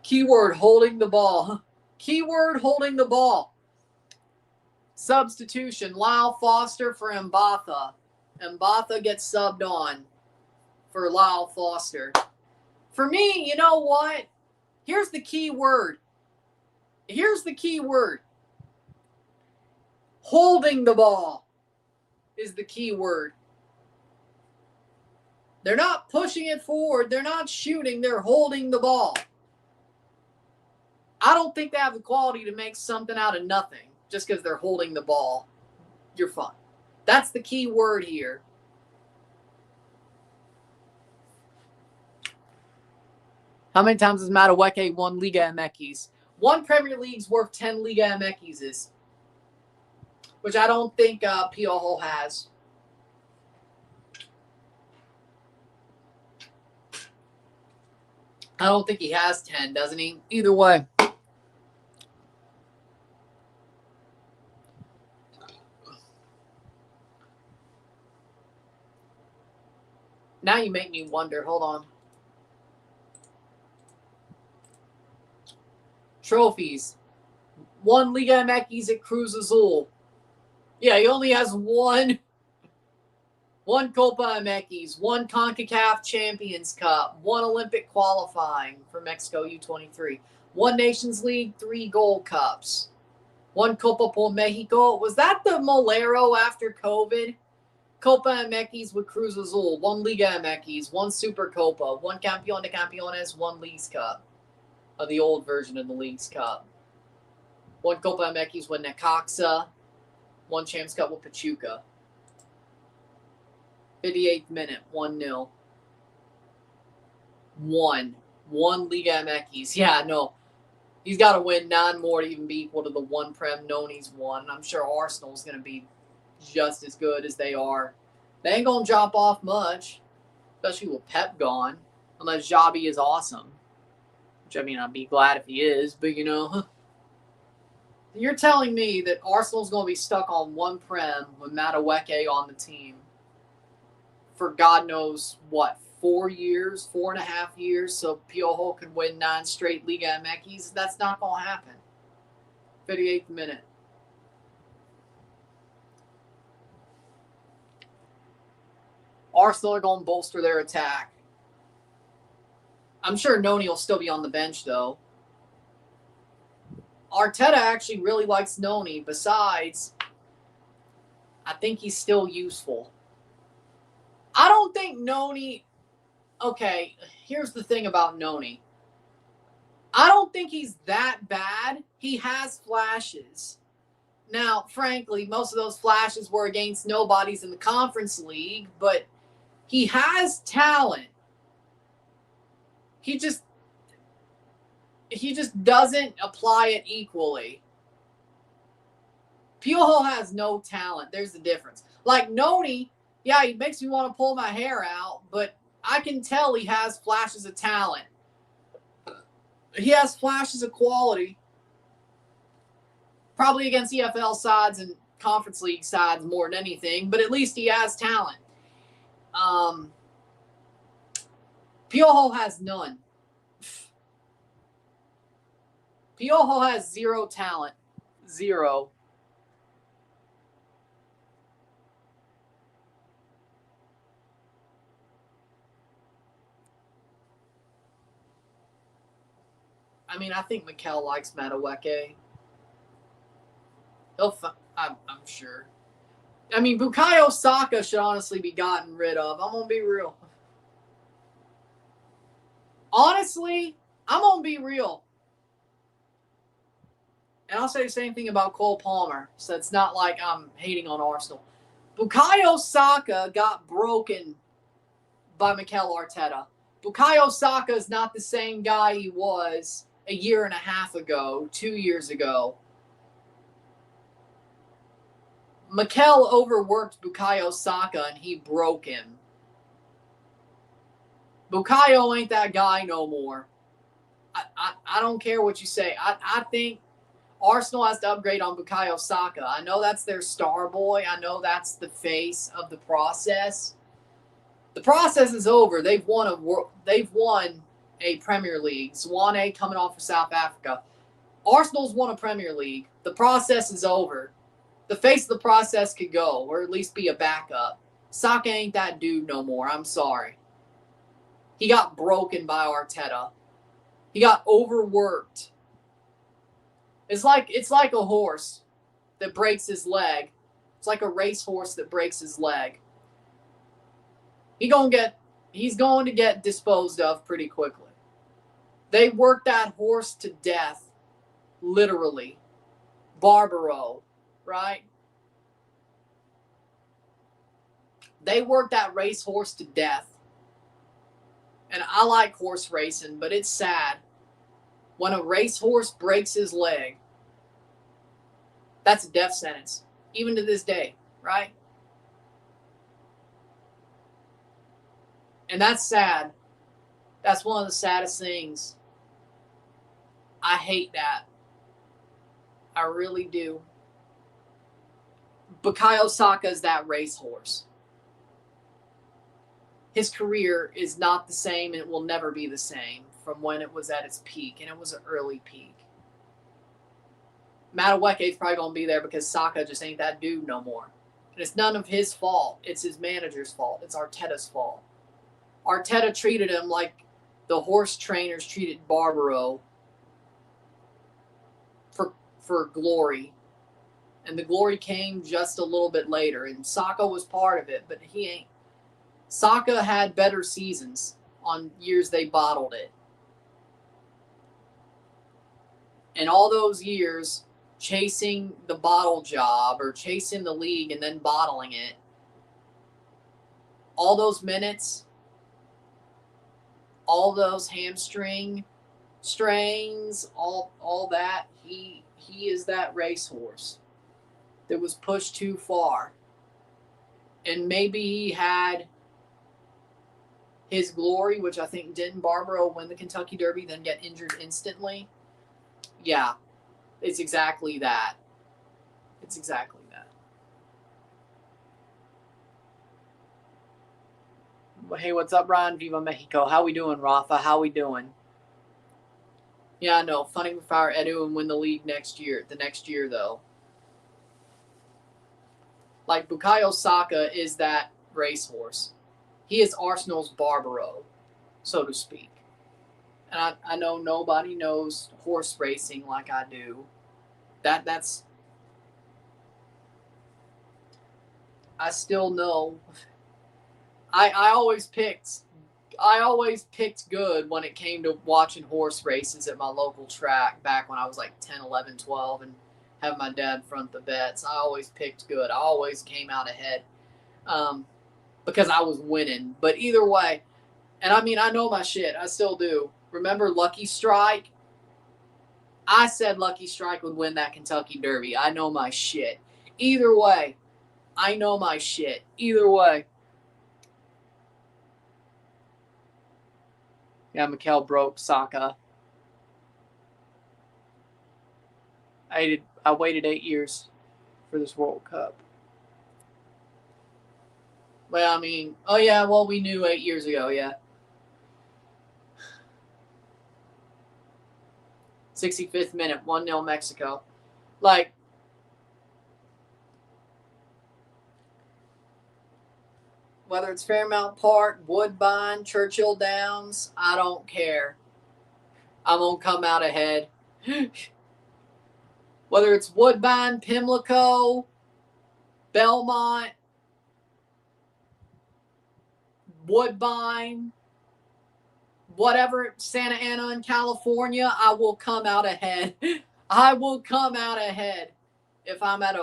Keyword, holding the ball. Keyword, holding the ball. Substitution, Lyle Foster for Mbatha. Mbatha gets subbed on for Lyle Foster. For me, you know what? Here's the key word. Here's the key word. Holding the ball is the key word. They're not pushing it forward. They're not shooting. They're holding the ball. I don't think they have the quality to make something out of nothing just because they're holding the ball. You're fine. That's the key word here. How many times has Madueke won Liga MX? One Premier League's worth 10 Liga MX's, which I don't think Piojo has. I don't think he has 10, doesn't he? Either way. Now you make me wonder. Hold on. Trophies. One Liga MX at Cruz Azul. Yeah, he only has one Copa MX, one CONCACAF Champions Cup, one Olympic qualifying for Mexico U23, one Nations League, 3 Gold Cups, one Copa por Mexico. Was that the Molero after COVID? Copa MX with Cruz Azul, one Liga MX, one Super Copa, one Campeón de Campeones, one Leagues Cup. The old version of the Leagues Cup. One Copa MX with Necaxa, one Champs Cup with Pachuca. 58th minute, 1-0. One Liga MX. Yeah, no. He's got to win 9 more to even be equal to the one Prem Noni's won. And I'm sure Arsenal's going to be just as good as they are. They ain't going to drop off much, especially with Pep gone, unless Xabi is awesome. Which, I mean, I'd be glad if he is, but, you know. You're telling me that Arsenal's going to be stuck on one Prem with Madueke on the team for God knows what, 4 years, 4.5 years, so Piojo can win 9 straight Liga MX? That's not going to happen. 58th minute. Arsenal are going to bolster their attack. I'm sure Noni will still be on the bench, though. Arteta actually really likes Noni. Besides, I think he's still useful. I don't think Noni... Okay, here's the thing about Noni. I don't think he's that bad. He has flashes. Now, frankly, most of those flashes were against nobodies in the Conference League, but he has talent. He just doesn't apply it equally. Piojo has no talent. There's the difference. Like Noni, Yeah, he makes me want to pull my hair out, but I can tell he has flashes of talent. He has flashes of quality. Probably against EFL sides and Conference League sides more than anything, but at least he has talent. Piojo has none. Piojo has zero talent. Zero. I mean, I think Mikel likes Madueke. I'm sure. I mean, Bukayo Saka should honestly be gotten rid of. I'm going to be real. Honestly, I'm going to be real. And I'll say the same thing about Cole Palmer, so it's not like I'm hating on Arsenal. Bukayo Saka got broken by Mikel Arteta. Bukayo Saka is not the same guy he was a year and a half ago, 2 years ago. Mikel overworked Bukayo Saka and he broke him. Bukayo ain't that guy no more. I don't care what you say. I think Arsenal has to upgrade on Bukayo Saka. I know that's their star boy. I know that's the face of the process. The process is over. They've won a Premier League. Zwane coming off of South Africa. Arsenal's won a Premier League. The process is over. The face of the process could go, or at least be a backup. Saka ain't that dude no more. I'm sorry. He got broken by Arteta. He got overworked. It's like a horse that breaks his leg. It's like a racehorse that breaks his leg. He's going to get disposed of pretty quickly. They worked that horse to death, literally. Barbaro, right? They worked that racehorse to death. And I like horse racing, but it's sad. When a racehorse breaks his leg, that's a death sentence, even to this day, right? And that's sad. That's one of the saddest things. I hate that. I really do. Bukayo Saka is that racehorse. His career is not the same and it will never be the same from when it was at its peak, and it was an early peak. Madueke's probably going to be there because Saka just ain't that dude no more. And it's none of his fault. It's his manager's fault. It's Arteta's fault. Arteta treated him like the horse trainers treated Barbaro for glory. And the glory came just a little bit later. And Saka was part of it, but he ain't. Saka had better seasons on years they bottled it. And all those years chasing the bottle job or chasing the league and then bottling it, all those minutes, all those hamstring strains, all that, he is that racehorse that was pushed too far. And maybe he had his glory, which I think didn't Barbaro win the Kentucky Derby, then get injured instantly. Yeah, it's exactly that. It's exactly that. Hey, what's up, Ryan? Viva Mexico. How we doing, Rafa? How we doing? Yeah, I know. Funny if I Edu and win the league next year. The next year, though. Like, Bukayo Saka is that racehorse. He is Arsenal's Barbaro, so to speak. And I know nobody knows horse racing like I do. That's I still know. I always picked good when it came to watching horse races at my local track back when I was like 10, 11, 12 and have my dad front the bets. I always picked good. I always came out ahead because I was winning. But either way, and I mean, I know my shit. I still do. Remember Lucky Strike? I said Lucky Strike would win that Kentucky Derby. I know my shit. Either way, I know my shit. Either way. Yeah, Mikel broke Saka. I waited 8 years for this World Cup. Well, I mean, oh yeah, well, we knew 8 years ago, yeah. 65th minute, 1-0 Mexico. Like, whether it's Fairmount Park, Woodbine, Churchill Downs, I don't care. I'm going to come out ahead. Whether it's Woodbine, Pimlico, Belmont, Woodbine, whatever, Santa Ana in California, I will come out ahead. I will come out ahead if I'm at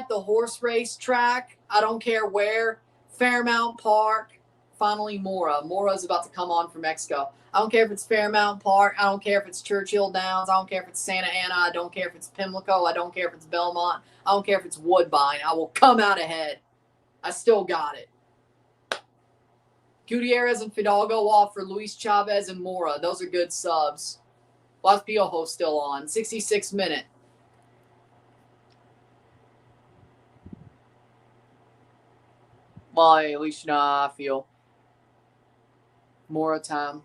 the horse race track. I don't care where. Fairmount Park, finally Mora. Mora's about to come on for Mexico. I don't care if it's Fairmount Park. I don't care if it's Churchill Downs. I don't care if it's Santa Ana. I don't care if it's Pimlico. I don't care if it's Belmont. I don't care if it's Woodbine. I will come out ahead. I still got it. Gutierrez and Fidalgo off for Luis Chavez and Mora. Those are good subs. Las Piojo still on. 66th minute. Well, at least you know how I feel. Mora time.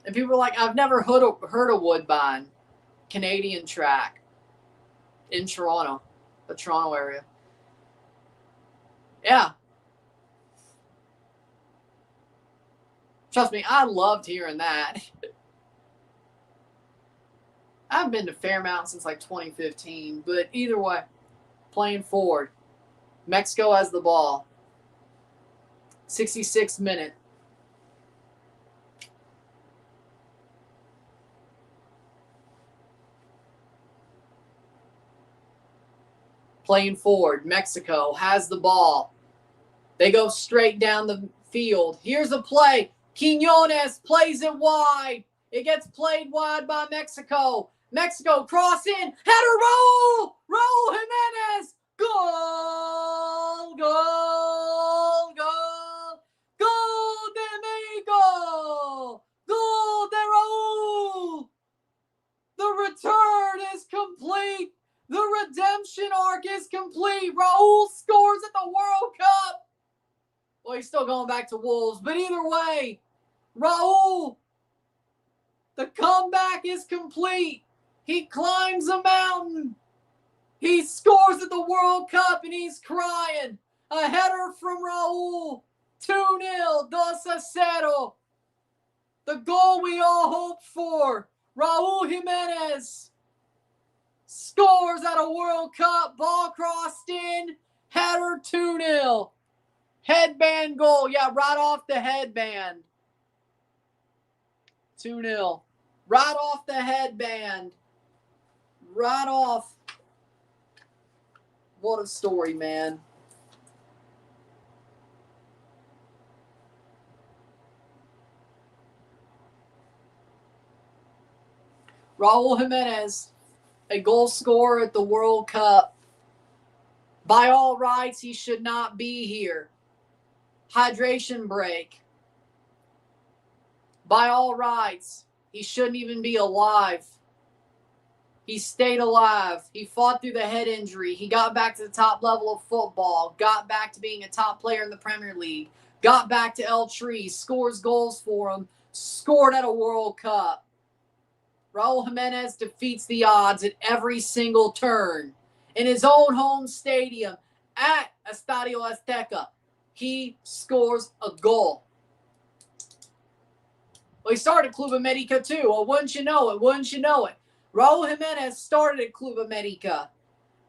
And people are like, I've never heard of Woodbine. Canadian track. In Toronto. The Toronto area. Yeah. Trust me, I loved hearing that. I've been to Fairmount since like 2015, but either way, playing forward. Mexico has the ball. 66th minute. Playing forward. Mexico has the ball. They go straight down the field. Here's a play. Quiñones plays it wide. It gets played wide by Mexico. Mexico cross in. Header Raul. Raul Jimenez. Goal. Goal. Goal. Goal de Mexico. Goal de Raul. The return is complete. The redemption arc is complete. Raul scores at the World Cup. Well, he's still going back to Wolves. But either way, Raul, the comeback is complete. He climbs a mountain. He scores at the World Cup, and he's crying. A header from Raul. 2-0, 2-0. The goal we all hoped for. Raul Jimenez scores at a World Cup. Ball crossed in. Header 2-0. Headband goal. Yeah, right off the headband. 2-0. Right off the headband. Right off. What a story, man. Raul Jimenez, a goal scorer at the World Cup. By all rights, he should not be here. Hydration break. By all rights, he shouldn't even be alive. He stayed alive. He fought through the head injury. He got back to the top level of football. Got back to being a top player in the Premier League. Got back to El Tree. Scores goals for him. Scored at a World Cup. Raul Jimenez defeats the odds at every single turn. In his own home stadium at Estadio Azteca, he scores a goal. Well, he started Club America too. Well, wouldn't you know it? Wouldn't you know it? Raul Jimenez started at Club America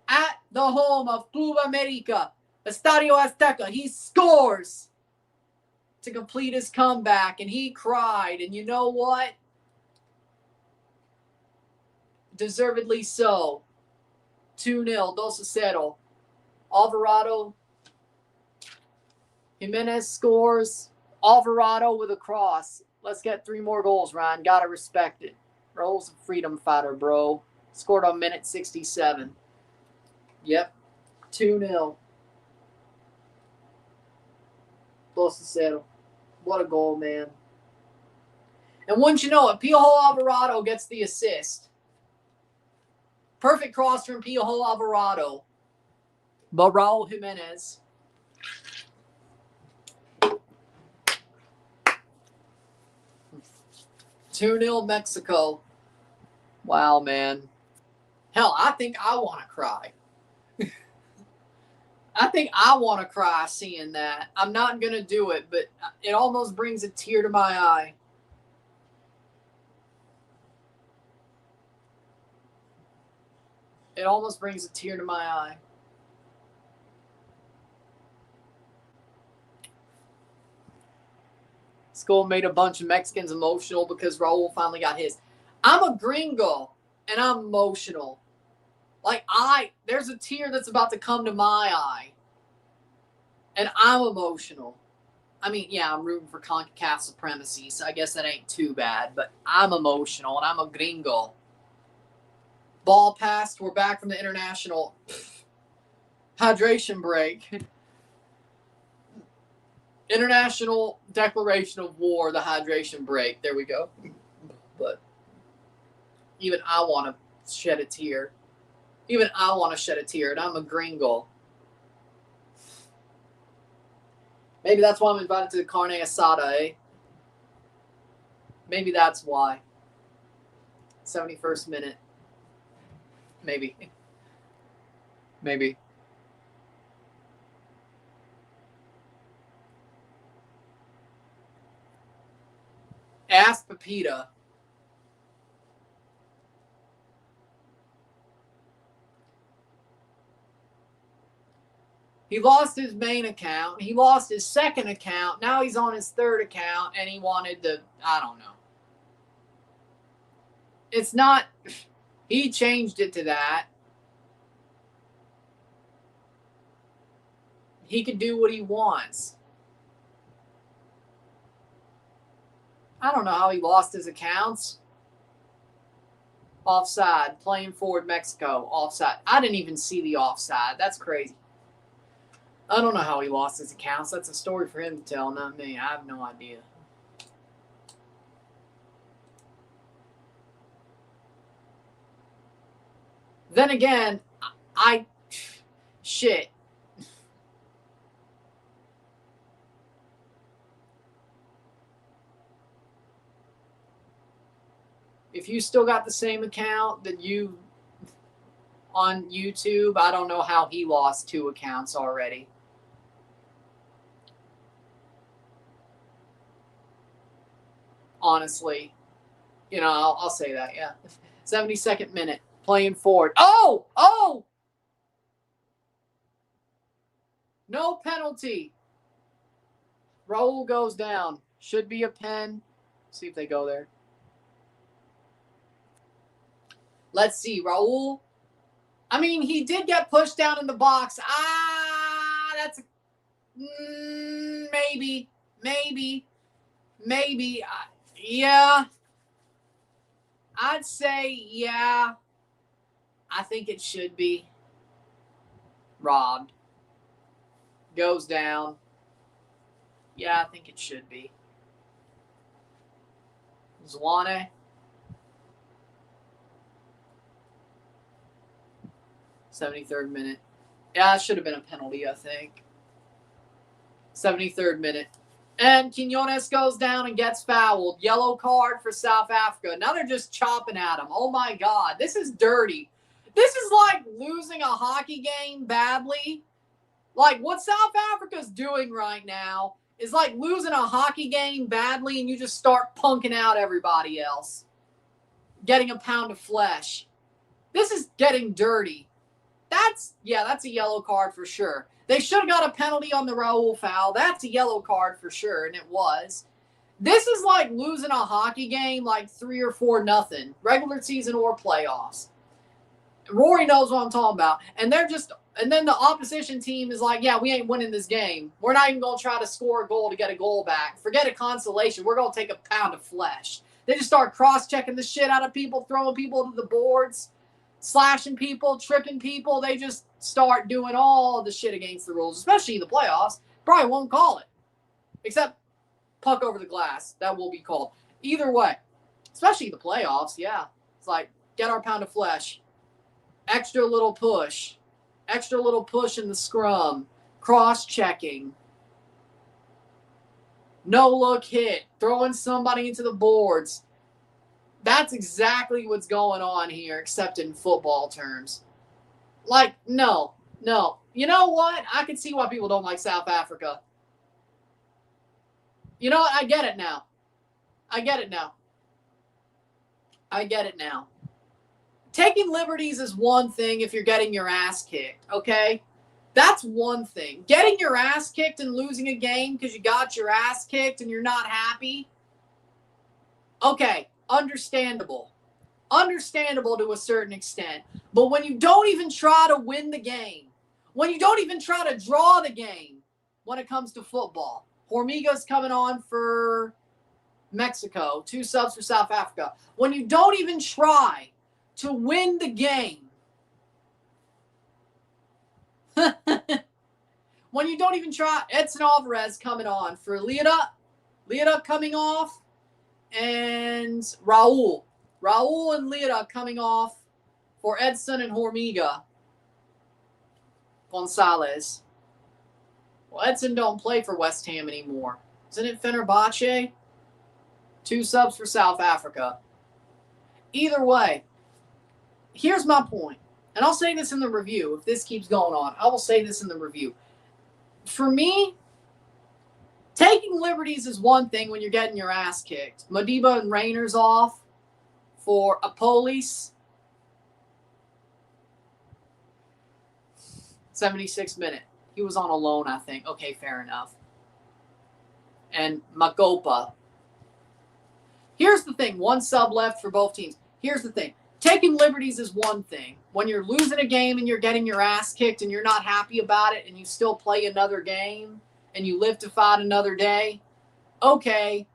at the home of Club America, Estadio Azteca. He scores to complete his comeback, and he cried. And you know what? Deservedly so. 2-0, 2-0. Alvarado. Jimenez scores. Alvarado with a cross. Let's get 3 more goals, Ryan. Gotta respect it. Raul's a freedom fighter, bro. Scored on minute 67. Yep. 2-0. 2-0. What a goal, man. And wouldn't you know it, Piojo Alvarado gets the assist. Perfect cross from Piojo Alvarado. But Raul Jimenez. (2-0) Mexico. Wow, man. Hell, I think I want to cry. I think I want to cry seeing that. I'm not going to do it, but it almost brings a tear to my eye. It almost brings a tear to my eye. This goal made a bunch of Mexicans emotional because Raul finally got his. I'm a gringo, and I'm emotional. Like, there's a tear that's about to come to my eye. And I'm emotional. I mean, yeah, I'm rooting for CONCACAF supremacy, so I guess that ain't too bad. But I'm emotional, and I'm a gringo. Ball passed. We're back from the international hydration break. International declaration of war, the hydration break. There we go. But even I want to shed a tear. Even I want to shed a tear, and I'm a gringo. Maybe that's why I'm invited to the carne asada, eh? Maybe that's why. 71st minute. Maybe. Maybe. Ask Pepita. He lost his main account. He lost his second account. Now he's on his third account, and he wanted to, I don't know. It's not, he changed it to that. He can do what he wants. I don't know how he lost his accounts. Offside. Playing forward Mexico. Offside. I didn't even see the offside. That's crazy. I don't know how he lost his accounts. That's a story for him to tell, not me. I have no idea. Then again, shit. If you still got the same account that you on YouTube, I don't know how he lost 2 accounts already. Honestly, you know, I'll say that, yeah. 72nd minute, playing forward. Oh! No penalty. Raul goes down. Should be a pen. See if they go there. Let's see, Raul. I mean, he did get pushed down in the box. That's maybe. Yeah. I'd say, yeah. I think it should be. Robbed. Goes down. Yeah, I think it should be. Zwane. (73rd minute). Yeah, it should have been a penalty, I think. 73rd minute. And Quinones goes down and gets fouled. Yellow card for South Africa. Now they're just chopping at him. Oh, my God. This is dirty. This is like losing a hockey game badly. Like, what South Africa's doing right now is like losing a hockey game badly and you just start punking out everybody else. Getting a pound of flesh. This is getting dirty. That's a yellow card for sure. They should have got a penalty on the Raul foul. That's a yellow card for sure, and it was. This is like losing a hockey game like 3 or 4-0, regular season or playoffs. Rory knows what I'm talking about. And then the opposition team is like, yeah, we ain't winning this game. We're not even going to try to score a goal to get a goal back. Forget a consolation. We're going to take a pound of flesh. They just start cross-checking the shit out of people, throwing people to the boards, slashing people, tripping people. They just start doing all the shit against the rules, especially in the playoffs. Probably won't call it. Except puck over the glass. That will be called. Either way, especially the playoffs, yeah. It's like, get our pound of flesh. Extra little push. Extra little push in the scrum. Cross-checking. No-look hit. Throwing somebody into the boards. That's exactly what's going on here, except in football terms. Like, no. You know what? I can see why people don't like South Africa. You know what? I get it now. Taking liberties is one thing if you're getting your ass kicked, okay? That's one thing. Getting your ass kicked and losing a game because you got your ass kicked and you're not happy, okay, understandable. Understandable to a certain extent. But when you don't even try to win the game, when you don't even try to draw the game when it comes to football, Hormiga's coming on for Mexico, 2 subs for South Africa. When you don't even try to win the game, when you don't even try, Edson Alvarez coming on for Lira coming off, and Raul and Lira coming off for Edson and Hormiga. Gonzalez. Well, Edson don't play for West Ham anymore. Isn't it Fenerbahce? 2 subs for South Africa. Either way, here's my point. And I'll say this in the review. If this keeps going on, I will say this in the review. For me, taking liberties is one thing when you're getting your ass kicked. Modiba and Rainer's off for a police. 76th minute. He was on a loan, I think. Okay, fair enough. And Magopa. Here's the thing. 1 sub left for both teams. Here's the thing. Taking liberties is one thing. When you're losing a game and you're getting your ass kicked and you're not happy about it and you still play another game and you live to fight another day, okay,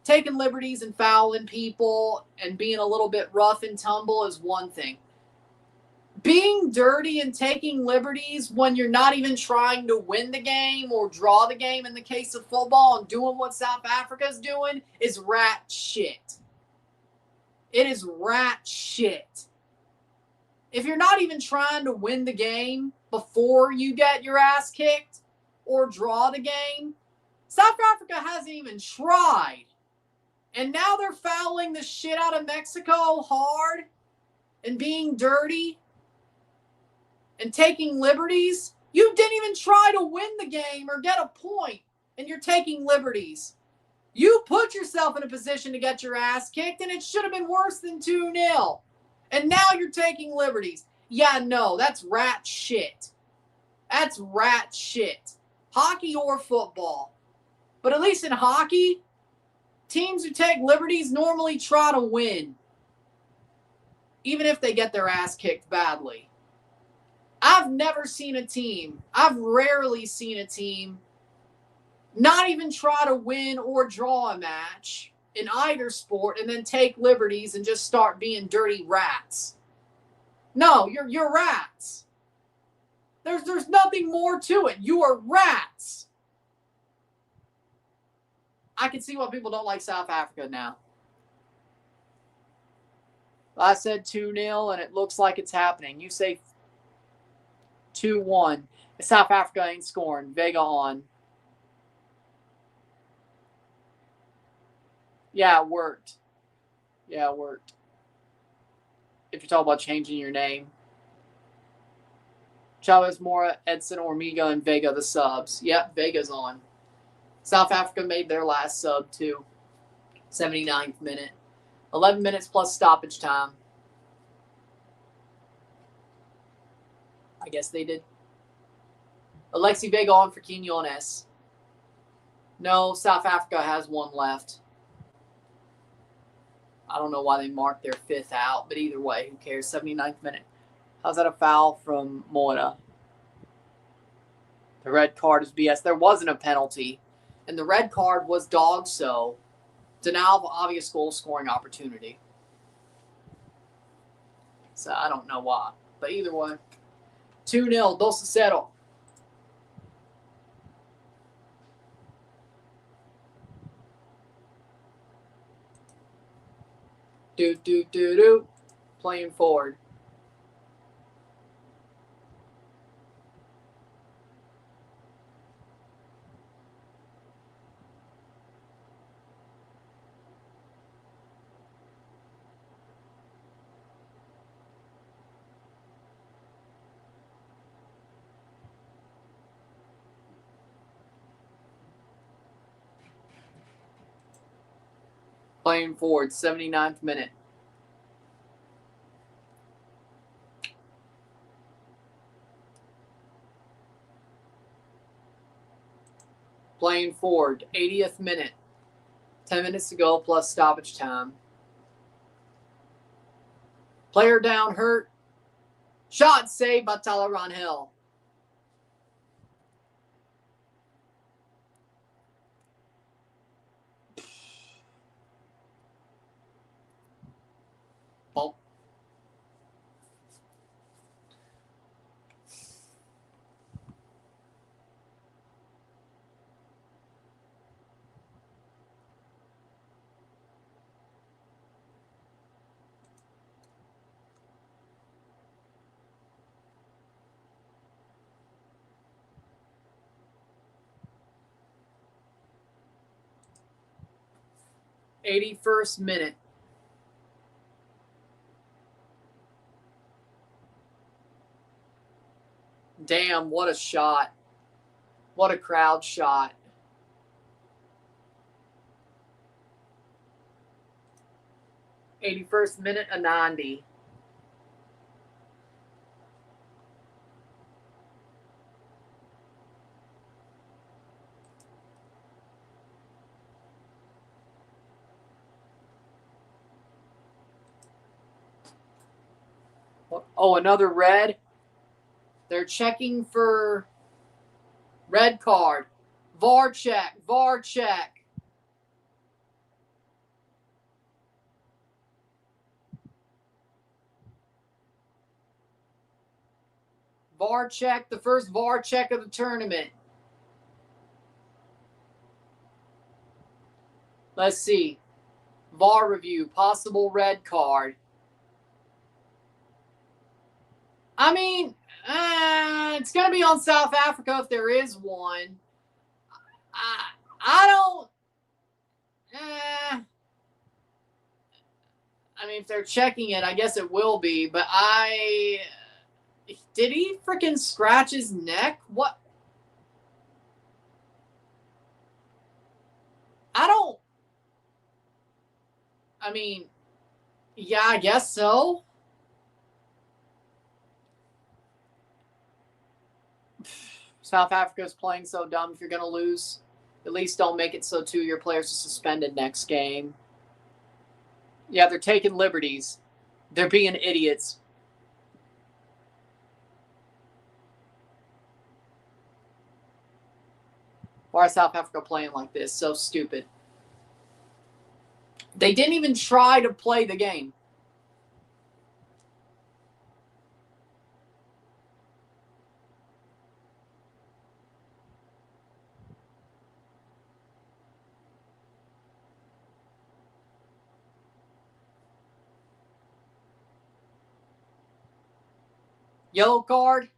taking liberties and fouling people and being a little bit rough and tumble is one thing. Being dirty and taking liberties when you're not even trying to win the game or draw the game in the case of football and doing what South Africa's doing is rat shit. It is rat shit. If you're not even trying to win the game before you get your ass kicked or draw the game, South Africa hasn't even tried. And now they're fouling the shit out of Mexico hard and being dirty and taking liberties. You didn't even try to win the game or get a point, and you're taking liberties. You put yourself in a position to get your ass kicked, and it should have been worse than 2-0. And now you're taking liberties. Yeah, no, that's rat shit. That's rat shit. Hockey or football. But at least in hockey, teams who take liberties normally try to win, even if they get their ass kicked badly. I've rarely seen a team not even try to win or draw a match in either sport and then take liberties and just start being dirty rats. No, you're rats. There's nothing more to it. You are rats. I can see why people don't like South Africa now. I said 2-0 and it looks like it's happening. You say 2-1. South Africa ain't scoring. Vega on. Yeah, it worked. If you're talking about changing your name. Chavez, Mora, Edson, Hormiga, and Vega, the subs. Yep, Vega's on. South Africa made their last sub, too. 79th minute. 11 minutes plus stoppage time. I guess they did. Alexi Vega on for Quinones. No, South Africa has one left. I don't know why they marked their 5th out, but either way, who cares? 79th minute. How's that a foul from Moita? The red card is BS. There wasn't a penalty, and the red card was dog, so denial of obvious goal scoring opportunity. So I don't know why, but either way. 2-0, 2-0. Playing forward. Playing forward, 79th minute. Playing forward, 80th minute. 10 minutes to go plus stoppage time. Player down, hurt. Shot saved by Dillon Hill. Bump. '81st minute. Damn, what a shot. What a crowd shot. '81st minute, a 90. Oh, another red. They're checking for red card. VAR check. VAR check. VAR check. The first VAR check of the tournament. Let's see. VAR review. Possible red card. I mean, it's going to be on South Africa if there is one. I don't. I mean, if they're checking it, I guess it will be. But did he freaking scratch his neck? What? I mean, yeah, I guess so. South Africa's playing so dumb. If you're going to lose, at least don't make it so two of your players are suspended next game. Yeah, they're taking liberties. They're being idiots. Why is South Africa playing like this? So stupid. They didn't even try to play the game. Yellow card.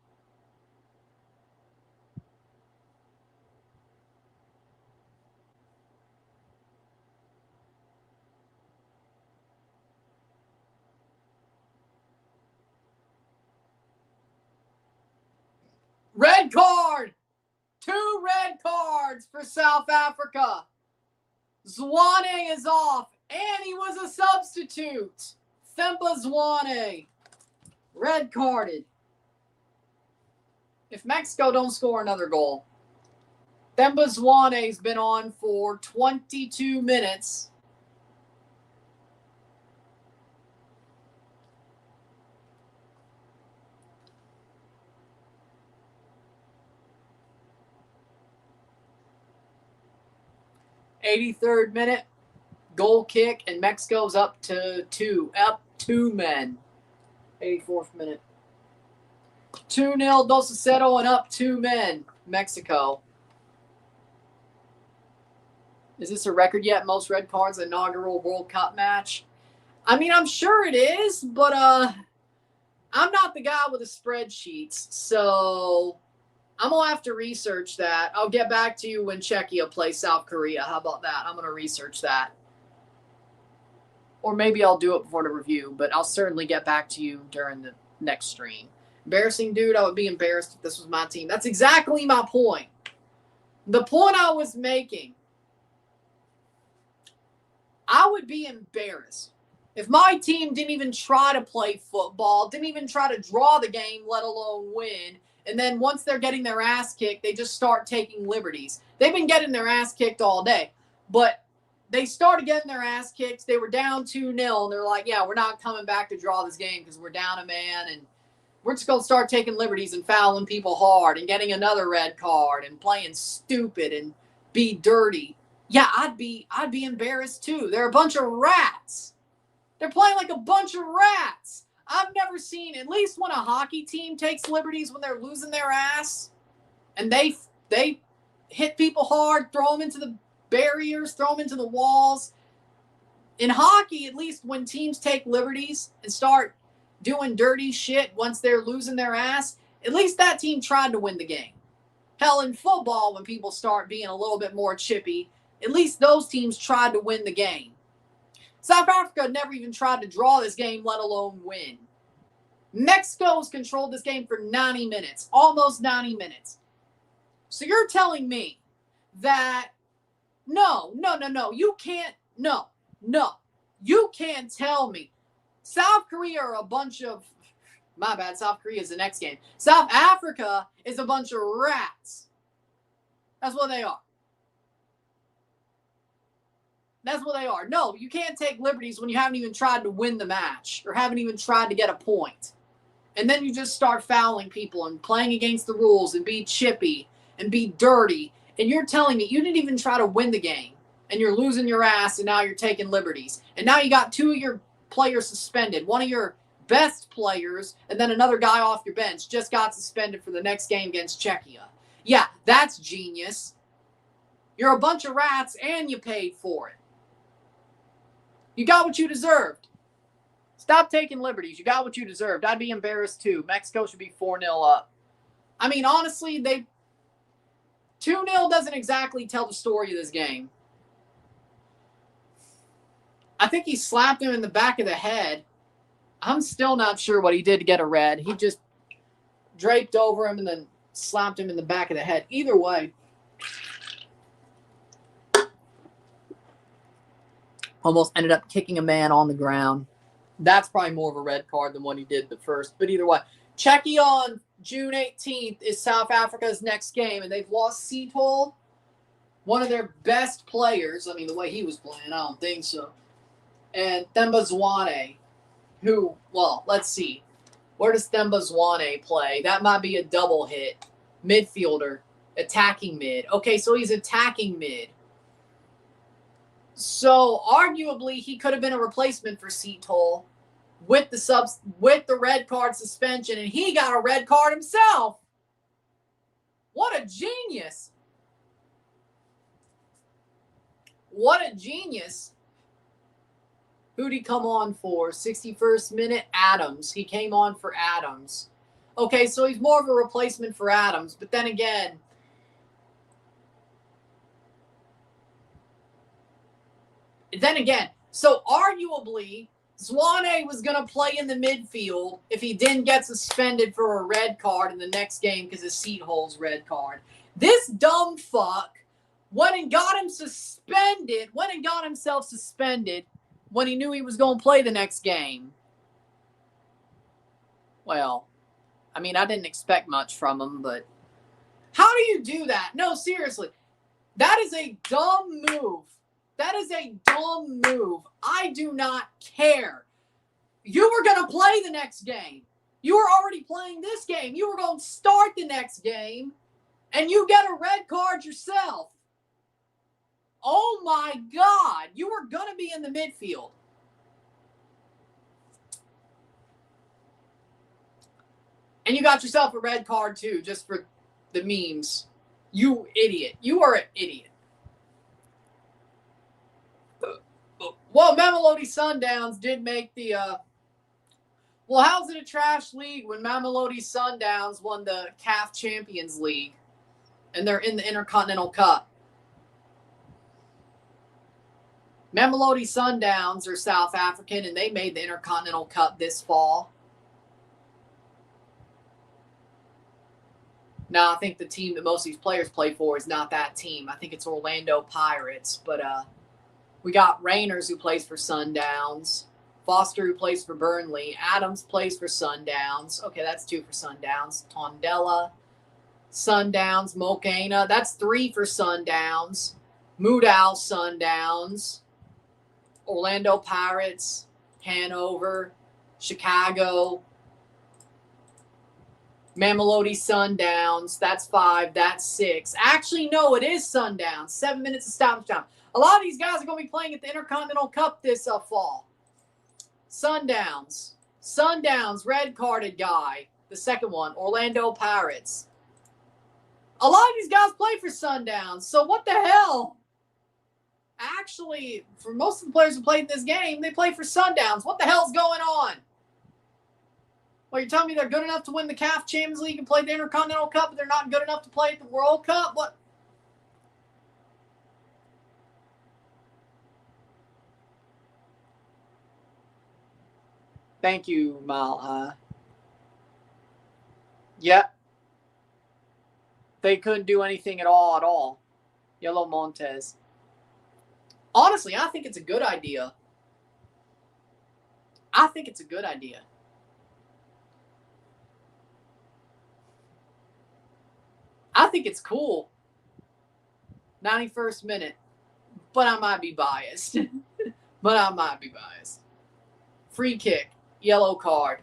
Red card. 2 red cards for South Africa. Zwane is off, and he was a substitute. Themba Zwane. Red carded. If Mexico don't score another goal. Themba Zwane's been on for 22 minutes. '83rd minute, goal kick, and Mexico's up to 2. Up 2 men. 84th minute. 2-0 Dos Aceto and up 2 men. Mexico. Is this a record yet? Most red cards in inaugural World Cup match? I mean, I'm sure it is, but I'm not the guy with the spreadsheets, so I'm going to have to research that. I'll get back to you when Czechia plays South Korea. How about that? I'm going to research that. Or maybe I'll do it before the review, but I'll certainly get back to you during the next stream. Embarrassing, dude. I would be embarrassed if this was my team. That's exactly my point. The point I was making. I would be embarrassed if my team didn't even try to play football, didn't even try to draw the game, let alone win. And then once they're getting their ass kicked, they just start taking liberties. They've been getting their ass kicked all day. But they started getting their ass kicked. They were down 2-0, and they're like, yeah, we're not coming back to draw this game because we're down a man, and we're just going to start taking liberties and fouling people hard and getting another red card and playing stupid and be dirty. Yeah, I'd be embarrassed too. They're a bunch of rats. They're playing like a bunch of rats. I've never seen, at least when a hockey team takes liberties when they're losing their ass, and they hit people hard, throw them into the barriers, throw them into the walls. In hockey, at least when teams take liberties and start doing dirty shit once they're losing their ass, at least that team tried to win the game. Hell, in football, when people start being a little bit more chippy, at least those teams tried to win the game. South Africa never even tried to draw this game, let alone win. Mexico's controlled this game for 90 minutes, almost 90 minutes. So you're telling me that no, you can't, no, you can't tell me. South Korea are a bunch of, my bad, South Korea is the next game. South Africa is a bunch of rats. That's what they are. That's what they are. No, you can't take liberties when you haven't even tried to win the match or haven't even tried to get a point. And then you just start fouling people and playing against the rules and be chippy and be dirty. And you're telling me you didn't even try to win the game and you're losing your ass and now you're taking liberties. And now you got 2 of your players suspended. One of your best players and then another guy off your bench just got suspended for the next game against Czechia. Yeah, that's genius. You're a bunch of rats and you paid for it. You got what you deserved. Stop taking liberties. You got what you deserved. I'd be embarrassed too. Mexico should be 4-0 up. I mean, honestly, 2-0 doesn't exactly tell the story of this game. I think he slapped him in the back of the head. I'm still not sure what he did to get a red. He just draped over him and then slapped him in the back of the head. Either way. Almost ended up kicking a man on the ground. That's probably more of a red card than what he did the first. But either way, Czechia on June 18th is South Africa's next game, and they've lost Suid-Afrika, one of their best players. I mean, the way he was playing, I don't think so. And Themba Zwane, who, well, let's see. Where does Themba Zwane play? That might be a double hit. Midfielder, attacking mid. Okay, so he's attacking mid. So arguably he could have been a replacement for Suid-Afrika with the red card suspension, and he got a red card himself. What a genius. What a genius. Who'd he come on for? 61st minute, Adams. He came on for Adams. Okay, so he's more of a replacement for Adams, but then again, so arguably, Zwane was going to play in the midfield if he didn't get suspended for a red card in the next game because of Suid-Afrika's red card. This dumb fuck went and got himself suspended when he knew he was going to play the next game. Well, I mean, I didn't expect much from him, but how do you do that? No, seriously. That is a dumb move. That is a dumb move. I do not care. You were going to play the next game. You were already playing this game. You were going to start the next game, and you get a red card yourself. Oh, my God. You were going to be in the midfield. And you got yourself a red card, too, just for the memes. You idiot. You are an idiot. Well, Mamelodi Sundowns did make the well, how's it a trash league when Mamelodi Sundowns won the CAF Champions League and they're in the Intercontinental Cup? Mamelodi Sundowns are South African and they made the Intercontinental Cup this fall. No, I think the team that most of these players play for is not that team. I think it's Orlando Pirates. But we got Rayners who plays for Sundowns. Foster who plays for Burnley. Adams plays for Sundowns. Okay, that's 2 for Sundowns. Tondela, Sundowns. Mokena, that's 3 for Sundowns. Mudal, Sundowns. Orlando Pirates. Hanover. Chicago. Mamelodi Sundowns, that's 5, that's 6. Actually, no, it is Sundowns. 7 minutes of stoppage time. A lot of these guys are going to be playing at the Intercontinental Cup this fall. Sundowns, red-carded guy, the second one, Orlando Pirates. A lot of these guys play for Sundowns, so what the hell? Actually, for most of the players who played in this game, they play for Sundowns. What the hell's going on? Well, you're telling me they're good enough to win the CAF Champions League and play the Intercontinental Cup, but they're not good enough to play at the World Cup? What? Thank you, Mal. Yep. They couldn't do anything at all. Yellow Montes. Honestly, I think it's a good idea. I think it's cool. 91st minute. But I might be biased. Free kick. Yellow card.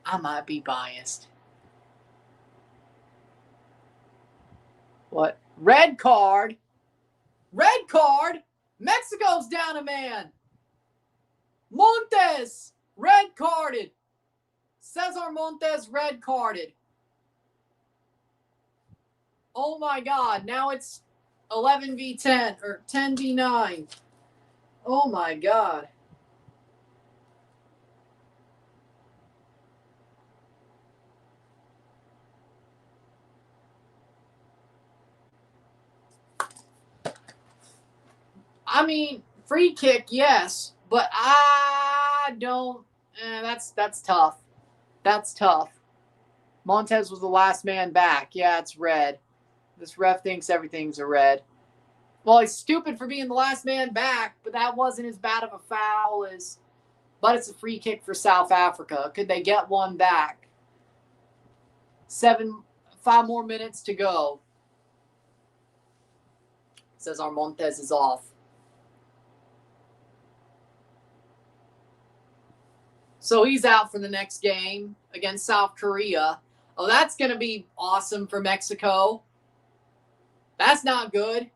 I might be biased. What? Red card. Mexico's down a man. Montes. Red carded. Cesar Montes red carded. Oh my God. Now it's 11v10 or 10v9. Oh my God. I mean, free kick, yes, but I don't. That's tough. That's tough. Montes was the last man back. Yeah, it's red. This ref thinks everything's a red. Well, he's stupid for being the last man back, but that wasn't as bad of a foul as. But it's a free kick for South Africa. Could they get one back? 5 more minutes to go. Says our Montes is off. So he's out for the next game against South Korea. Oh, that's going to be awesome for Mexico. That's not good.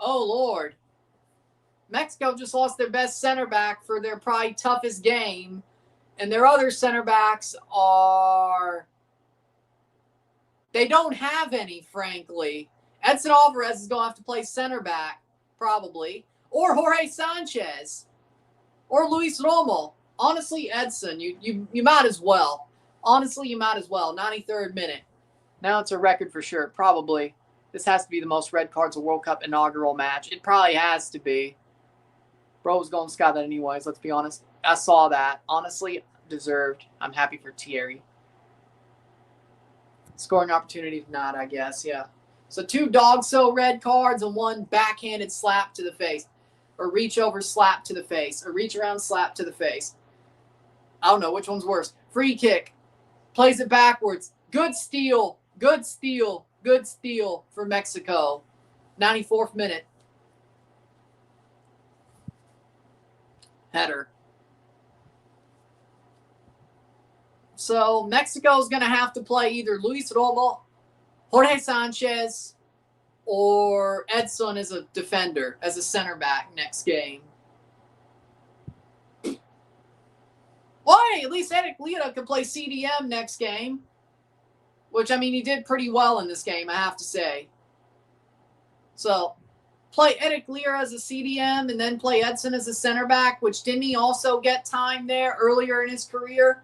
Oh, Lord. Mexico just lost their best center back for their probably toughest game. And their other center backs are... They don't have any, frankly. Edson Alvarez is going to have to play center back, probably. Or Jorge Sanchez. Or Luis Romo. Honestly, Edson, you might as well. Honestly, you might as well. 93rd minute. Now it's a record for sure. Probably. This has to be the most red cards of World Cup inaugural match. It probably has to be. Bro was going to sky that anyways, let's be honest. I saw that. Honestly, deserved. I'm happy for Thierry. Scoring opportunity, if not, I guess, yeah. So 2 dog-so red cards and 1 backhanded slap to the face. Or reach over slap to the face. Or reach around slap to the face. I don't know which one's worse. Free kick. Plays it backwards. Good steal for Mexico. 94th minute. Header. So Mexico's going to have to play either Luis Romo, Jorge Sanchez, or Edson as a defender, as a center back next game. Why? At least Eric Lita could play CDM next game. Which, I mean, he did pretty well in this game, I have to say. So, play Eric Lear as a CDM and then play Edson as a center back, which didn't he also get time there earlier in his career?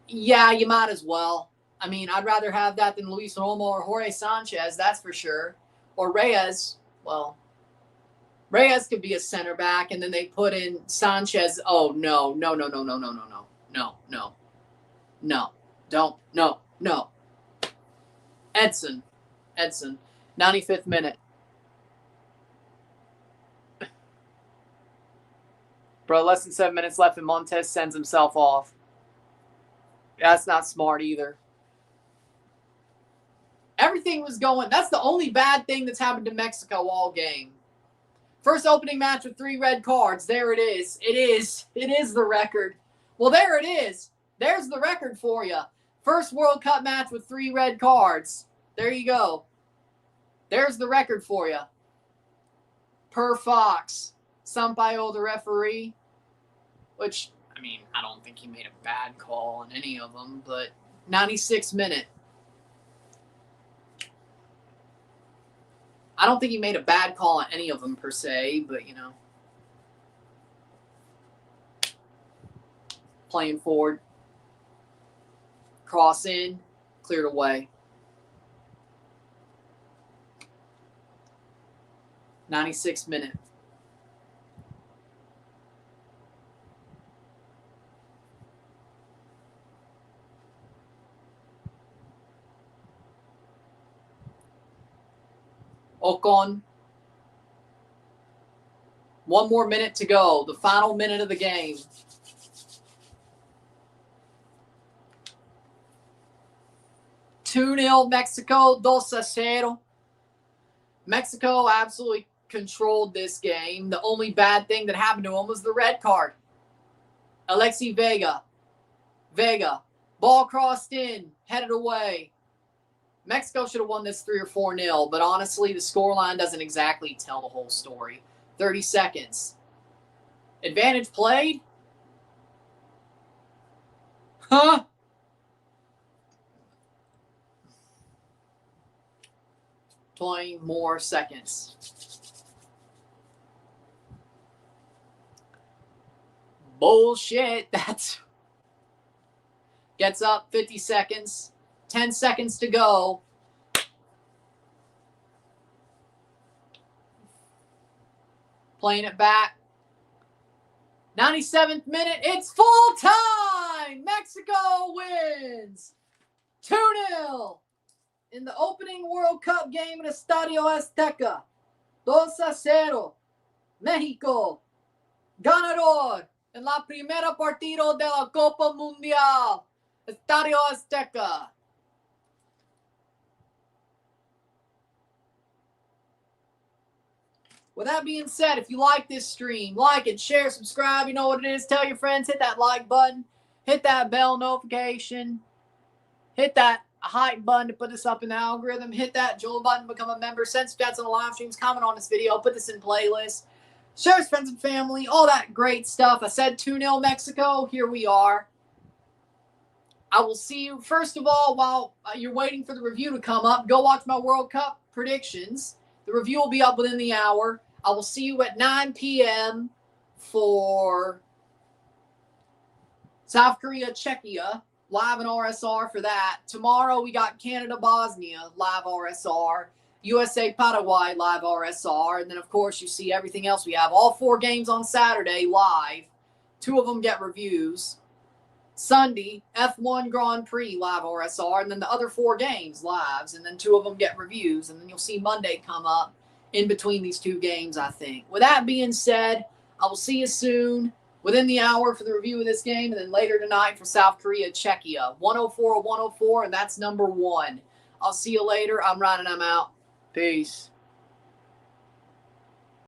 Yeah, you might as well. I mean, I'd rather have that than Luis Romo or Jorge Sanchez, that's for sure. Or Reyes. Well, Reyes could be a center back, and then they put in Sanchez. Oh, no. Don't. Edson. 95th minute. Bro, less than 7 minutes left, and Montez sends himself off. That's not smart either. Everything was going. That's the only bad thing that's happened to Mexico all game. First opening match with 3 red cards. There it is. It is the record. Well, there it is. There's the record for you. First World Cup match with 3 red cards. There you go. There's the record for you. Per Fox. Sampaio, the referee. Which, I mean, I don't think he made a bad call on any of them, but 96th minute. I don't think he made a bad call on any of them per se, but, you know. Playing forward. Cross in. Cleared away. 96th minute. Ocon. 1 more minute to go. The final minute of the game. (2-0) Mexico, 2-0. Mexico absolutely controlled this game. The only bad thing that happened to him was the red card. Alexi Vega. Ball crossed in, headed away. Mexico should have won this 3 or 4-0, but honestly, the scoreline doesn't exactly tell the whole story. 30 seconds. Advantage played? Huh? $20 more seconds. Bullshit. That's gets up 50 seconds. 10 seconds to go. Playing it back. 97th minute. It's full time. Mexico wins 2-0 in the opening World Cup game in Estadio Azteca. 2-0. Mexico. Ganador en la primera partido de la Copa Mundial. Estadio Azteca. With that being said, if you like this stream, like it, share, subscribe. You know what it is. Tell your friends. Hit that like button. Hit that bell notification. Hit that hype button to put this up in the algorithm. Hit that join button to become a member. Send stats on the live streams. Comment on this video. Put this in playlist. Share with friends and family. All that great stuff. I said 2-0 Mexico. Here we are. I will see you. First of all, while you're waiting for the review to come up, go watch my World Cup predictions. The review will be up within the hour. I will see you at 9 p.m. for South Korea, Czechia, live in RSR for that. Tomorrow we got Canada, Bosnia, live RSR. USA, Paraguay, live RSR. And then, of course, you see everything else we have. All 4 games on Saturday, live. 2 of them get reviews. Sunday, F1 Grand Prix, live RSR. And then the other 4 games, lives. And then 2 of them get reviews. And then you'll see Monday come up in between these 2 games, I think. With that being said, I will see you soon within the hour for the review of this game, and then later tonight for South Korea, Czechia. 104 or 104, and that's number 1. I'll see you later. I'm Ryan, and I'm out. Peace.